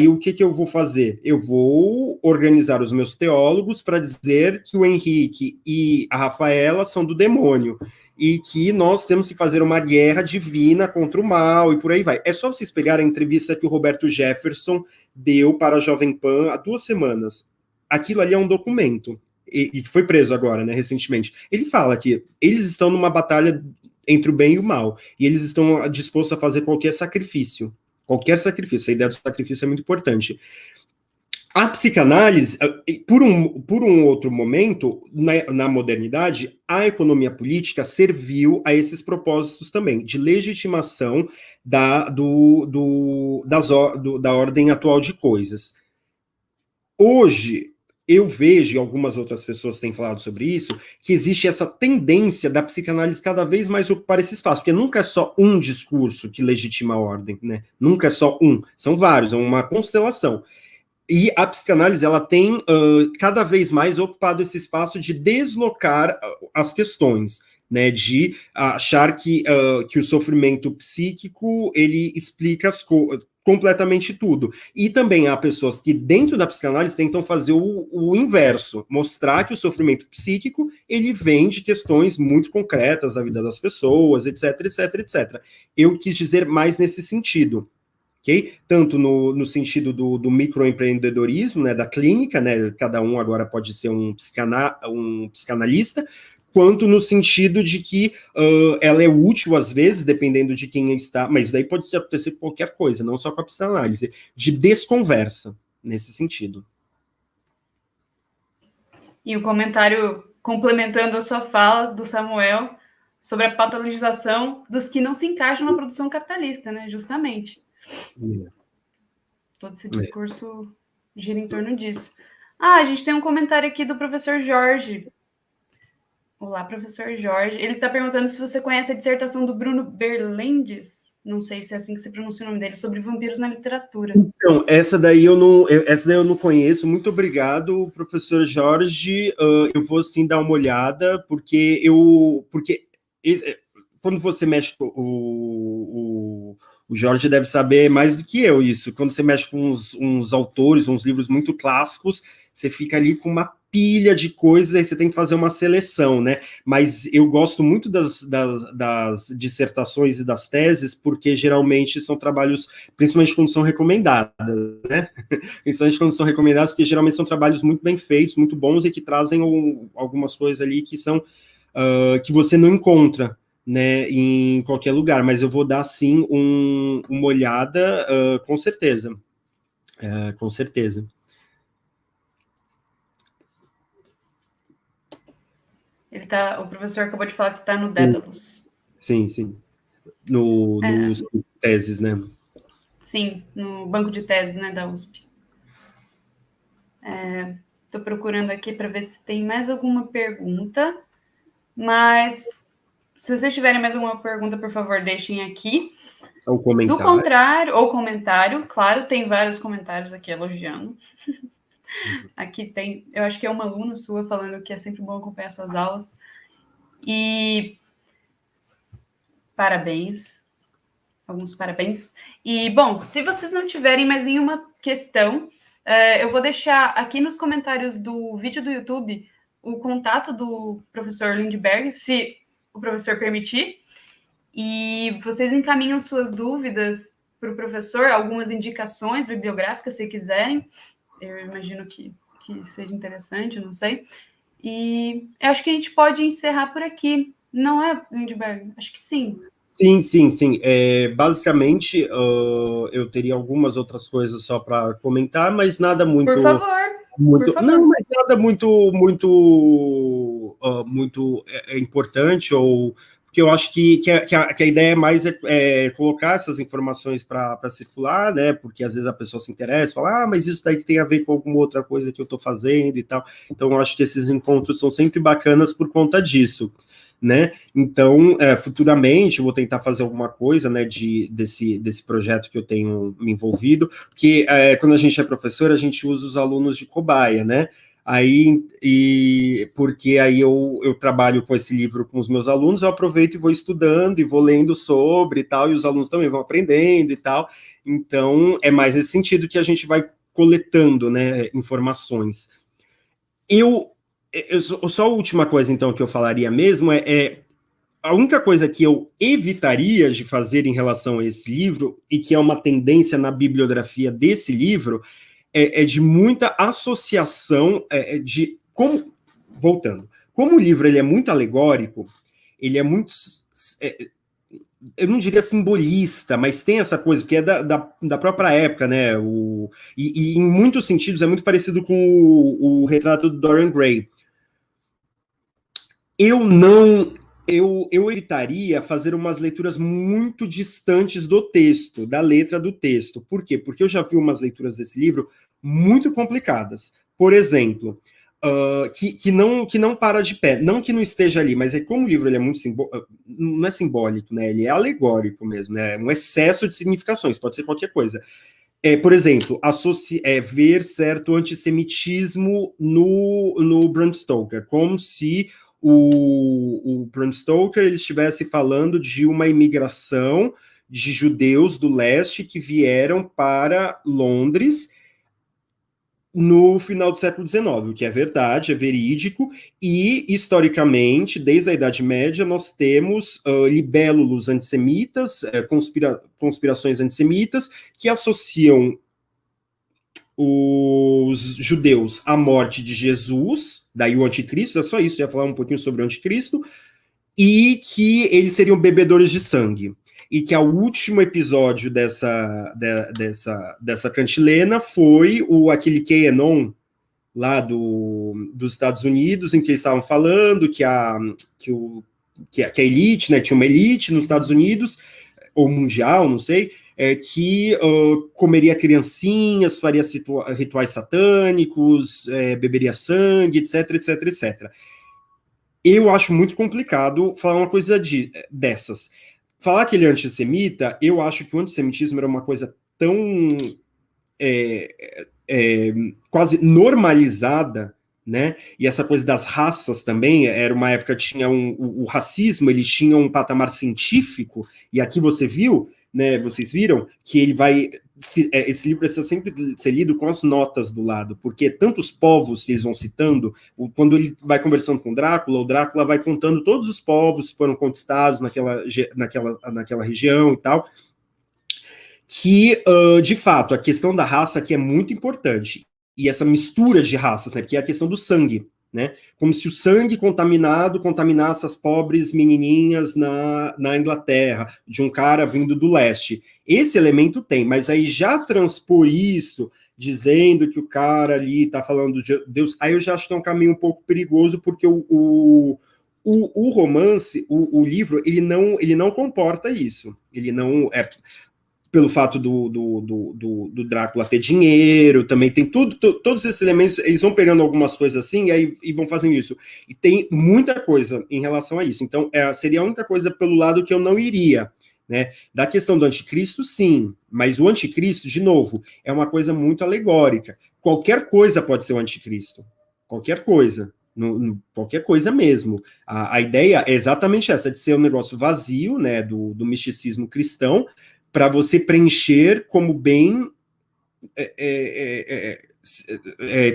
o que eu vou fazer? Eu vou organizar os meus teólogos para dizer que o Henrique e a Rafaela são do demônio. e que nós temos que fazer uma guerra divina contra o mal, e por aí vai. É só vocês pegarem a entrevista que o Roberto Jefferson deu para a Jovem Pan há 2 semanas. Aquilo ali é um documento, e que foi preso agora, né, recentemente. Ele fala que eles estão numa batalha entre o bem e o mal, e eles estão dispostos a fazer qualquer sacrifício. Qualquer sacrifício. A ideia do sacrifício é muito importante. A psicanálise, por um outro momento, na modernidade, a economia política serviu a esses propósitos também, de legitimação da ordem atual de coisas. Hoje, eu vejo, e algumas outras pessoas têm falado sobre isso, que existe essa tendência da psicanálise cada vez mais ocupar esse espaço, porque nunca é só um discurso que legitima a ordem, né? Nunca é só um, são vários, é uma constelação. E a psicanálise, ela tem cada vez mais ocupado esse espaço de deslocar as questões, né, de achar que o sofrimento psíquico, ele explica completamente tudo. E também há pessoas que, dentro da psicanálise, tentam fazer o inverso, mostrar que o sofrimento psíquico, ele vem de questões muito concretas da vida das pessoas, etc, etc, etc. Eu quis dizer mais nesse sentido. Okay? Tanto no sentido do microempreendedorismo, né, da clínica, né, cada um agora pode ser um psicanalista, quanto no sentido de que ela é útil às vezes, dependendo de quem está, mas daí pode acontecer com qualquer coisa, não só com a psicanálise, de desconversa, nesse sentido. E o comentário complementando a sua fala, do Samuel, sobre a patologização dos que não se encaixam na produção capitalista, né, justamente. Todo esse discurso gira em torno disso. A gente tem um comentário aqui do professor Jorge. Olá, professor Jorge. Ele está perguntando se você conhece a dissertação do Bruno Berlendes, não sei se é assim que se pronuncia o nome dele, sobre vampiros na literatura. Então, essa daí eu não conheço. Muito obrigado, professor Jorge. Eu vou sim dar uma olhada, porque quando você mexe com o Jorge deve saber mais do que eu isso. Quando você mexe com uns autores, uns livros muito clássicos, você fica ali com uma pilha de coisas, aí você tem que fazer uma seleção, né? Mas eu gosto muito das dissertações e das teses, porque geralmente são trabalhos, principalmente quando são recomendadas, né? Principalmente quando são recomendadas, porque geralmente são trabalhos muito bem feitos, muito bons, e que trazem algumas coisas ali que são que você não encontra, né, em qualquer lugar, mas eu vou dar sim uma olhada, com certeza. Com certeza. O professor acabou de falar que está no Dédalus. Sim. Nos teses, né? Sim, no banco de teses, né, da USP. Estou procurando aqui para ver se tem mais alguma pergunta, mas se vocês tiverem mais alguma pergunta, por favor, deixem aqui. Ou comentário. Do contrário, ou comentário, claro, tem vários comentários aqui elogiando. Aqui tem, eu acho que é uma aluna sua falando que é sempre bom acompanhar suas aulas. E parabéns. Alguns parabéns. E, bom, se vocês não tiverem mais nenhuma questão, eu vou deixar aqui nos comentários do vídeo do YouTube o contato do professor Lindbergh, se o professor permitir, e vocês encaminham suas dúvidas para o professor, algumas indicações bibliográficas, se quiserem. Eu imagino que seja interessante, não sei. E eu acho que a gente pode encerrar por aqui. Não é, Lindbergh? Acho que sim. Sim. Basicamente, eu teria algumas outras coisas só para comentar, mas nada muito... Por favor. Não, mas nada muito importante, porque eu acho que a ideia é mais colocar essas informações para circular, né? Porque às vezes a pessoa se interessa, fala, mas isso daí tem a ver com alguma outra coisa que eu estou fazendo e tal. Então, eu acho que esses encontros são sempre bacanas por conta disso, né? Então, futuramente, eu vou tentar fazer alguma coisa, né, desse projeto que eu tenho me envolvido, porque quando a gente é professor, a gente usa os alunos de cobaia, né? Porque aí eu trabalho com esse livro com os meus alunos, eu aproveito e vou estudando e vou lendo sobre e tal, e os alunos também vão aprendendo e tal. Então, é mais nesse sentido que a gente vai coletando, né, informações. Só a última coisa, então, que eu falaria mesmo a única coisa que eu evitaria de fazer em relação a esse livro, e que é uma tendência na bibliografia desse livro, é de muita associação de como, voltando, como o livro ele é muito alegórico, ele é muito, eu não diria simbolista, mas tem essa coisa, porque é da própria época, né? E em muitos sentidos é muito parecido com o retrato do Dorian Gray. Eu evitaria fazer umas leituras muito distantes do texto, da letra do texto. Por quê? Porque eu já vi umas leituras desse livro muito complicadas. Por exemplo, que não para de pé. Não que não esteja ali, mas é como o livro ele é muito não é simbólico, né? Ele é alegórico mesmo, né? Um excesso de significações, pode ser qualquer coisa. Por exemplo, ver certo antissemitismo no Bram Stoker, como se o Bram Stoker ele estivesse falando de uma imigração de judeus do leste que vieram para Londres no final do século XIX, o que é verdade, é verídico, e historicamente, desde a Idade Média, nós temos libélulos antissemitas, conspirações antissemitas, que associam os judeus à morte de Jesus, daí o anticristo, é só isso, eu ia falar um pouquinho sobre o anticristo, e que eles seriam bebedores de sangue. E que o último episódio dessa cantilena foi aquele QAnon lá dos Estados Unidos, em que eles estavam falando que a elite, né, tinha uma elite nos Estados Unidos, ou mundial, não sei, que comeria criancinhas, faria rituais satânicos, beberia sangue, etc, etc, etc. Eu acho muito complicado falar uma coisa dessas. Falar que ele é antissemita, eu acho que o antissemitismo era uma coisa tão quase normalizada, né? E essa coisa das raças também, era uma época tinha o racismo, ele tinha um patamar científico, e aqui você viu, né? Vocês viram que ele vai esse livro precisa sempre ser lido com as notas do lado, porque tantos povos eles vão citando, quando ele vai conversando com o Drácula vai contando todos os povos que foram conquistados naquela região e tal, que, de fato, a questão da raça aqui é muito importante, e essa mistura de raças, né, que é a questão do sangue, né, como se o sangue contaminado contaminasse as pobres menininhas na Inglaterra, de um cara vindo do leste. Esse elemento tem, mas aí já transpor isso, dizendo que o cara ali está falando de Deus, aí eu já acho que é um caminho um pouco perigoso, porque o romance, o livro, ele não comporta isso. Ele não pelo fato do Drácula ter dinheiro, também tem todos esses elementos, eles vão pegando algumas coisas assim e vão fazendo isso. E tem muita coisa em relação a isso. Então, seria a única coisa pelo lado que eu não iria. Né? Da questão do anticristo, sim, mas o anticristo, de novo, é uma coisa muito alegórica. Qualquer coisa pode ser o anticristo. Qualquer coisa. Qualquer coisa mesmo. A ideia é exatamente essa, de ser um negócio vazio, né, do misticismo cristão, para você preencher como bem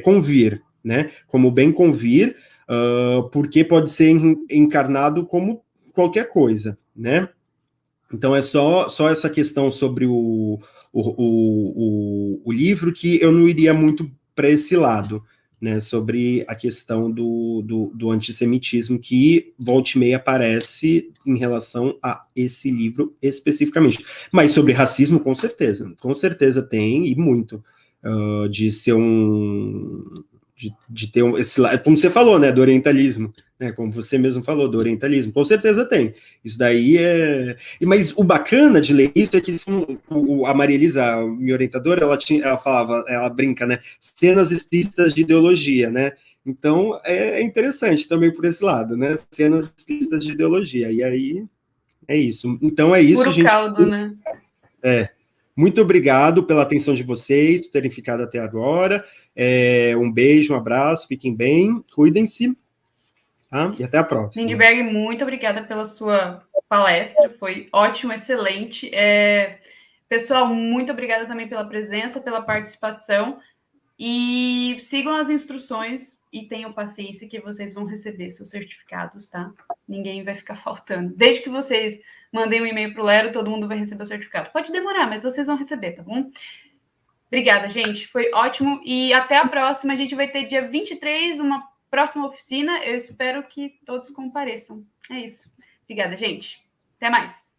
convir, né? Como bem convir, porque pode ser encarnado como qualquer coisa, né? Então é só essa questão sobre o livro que eu não iria muito para esse lado, né, sobre a questão do antissemitismo que volta e meia aparece em relação a esse livro especificamente. Mas sobre racismo, com certeza tem, e muito, de ser de ter esse lado, como você falou, né, do orientalismo, né, como você mesmo falou, do orientalismo, com certeza tem. Isso daí Mas o bacana de ler isso é que a Maria Elisa, minha orientadora, ela falava, ela brinca, né, cenas explícitas de ideologia, né, então é interessante também por esse lado, né, cenas explícitas de ideologia, e aí é isso. Então é isso, puro gente. Caldo, né? Muito obrigado pela atenção de vocês, por terem ficado até agora. Um beijo, um abraço, fiquem bem, cuidem-se. Tá? E até a próxima. Lindbergh, muito obrigada pela sua palestra, foi ótimo, excelente. Pessoal, muito obrigada também pela presença, pela participação, e sigam as instruções e tenham paciência que vocês vão receber seus certificados, tá? Ninguém vai ficar faltando. Desde que vocês mandem um e-mail para o Lero, todo mundo vai receber o certificado. Pode demorar, mas vocês vão receber, tá bom? Obrigada, gente. Foi ótimo. E até a próxima. A gente vai ter dia 23, uma próxima oficina. Eu espero que todos compareçam. É isso. Obrigada, gente. Até mais.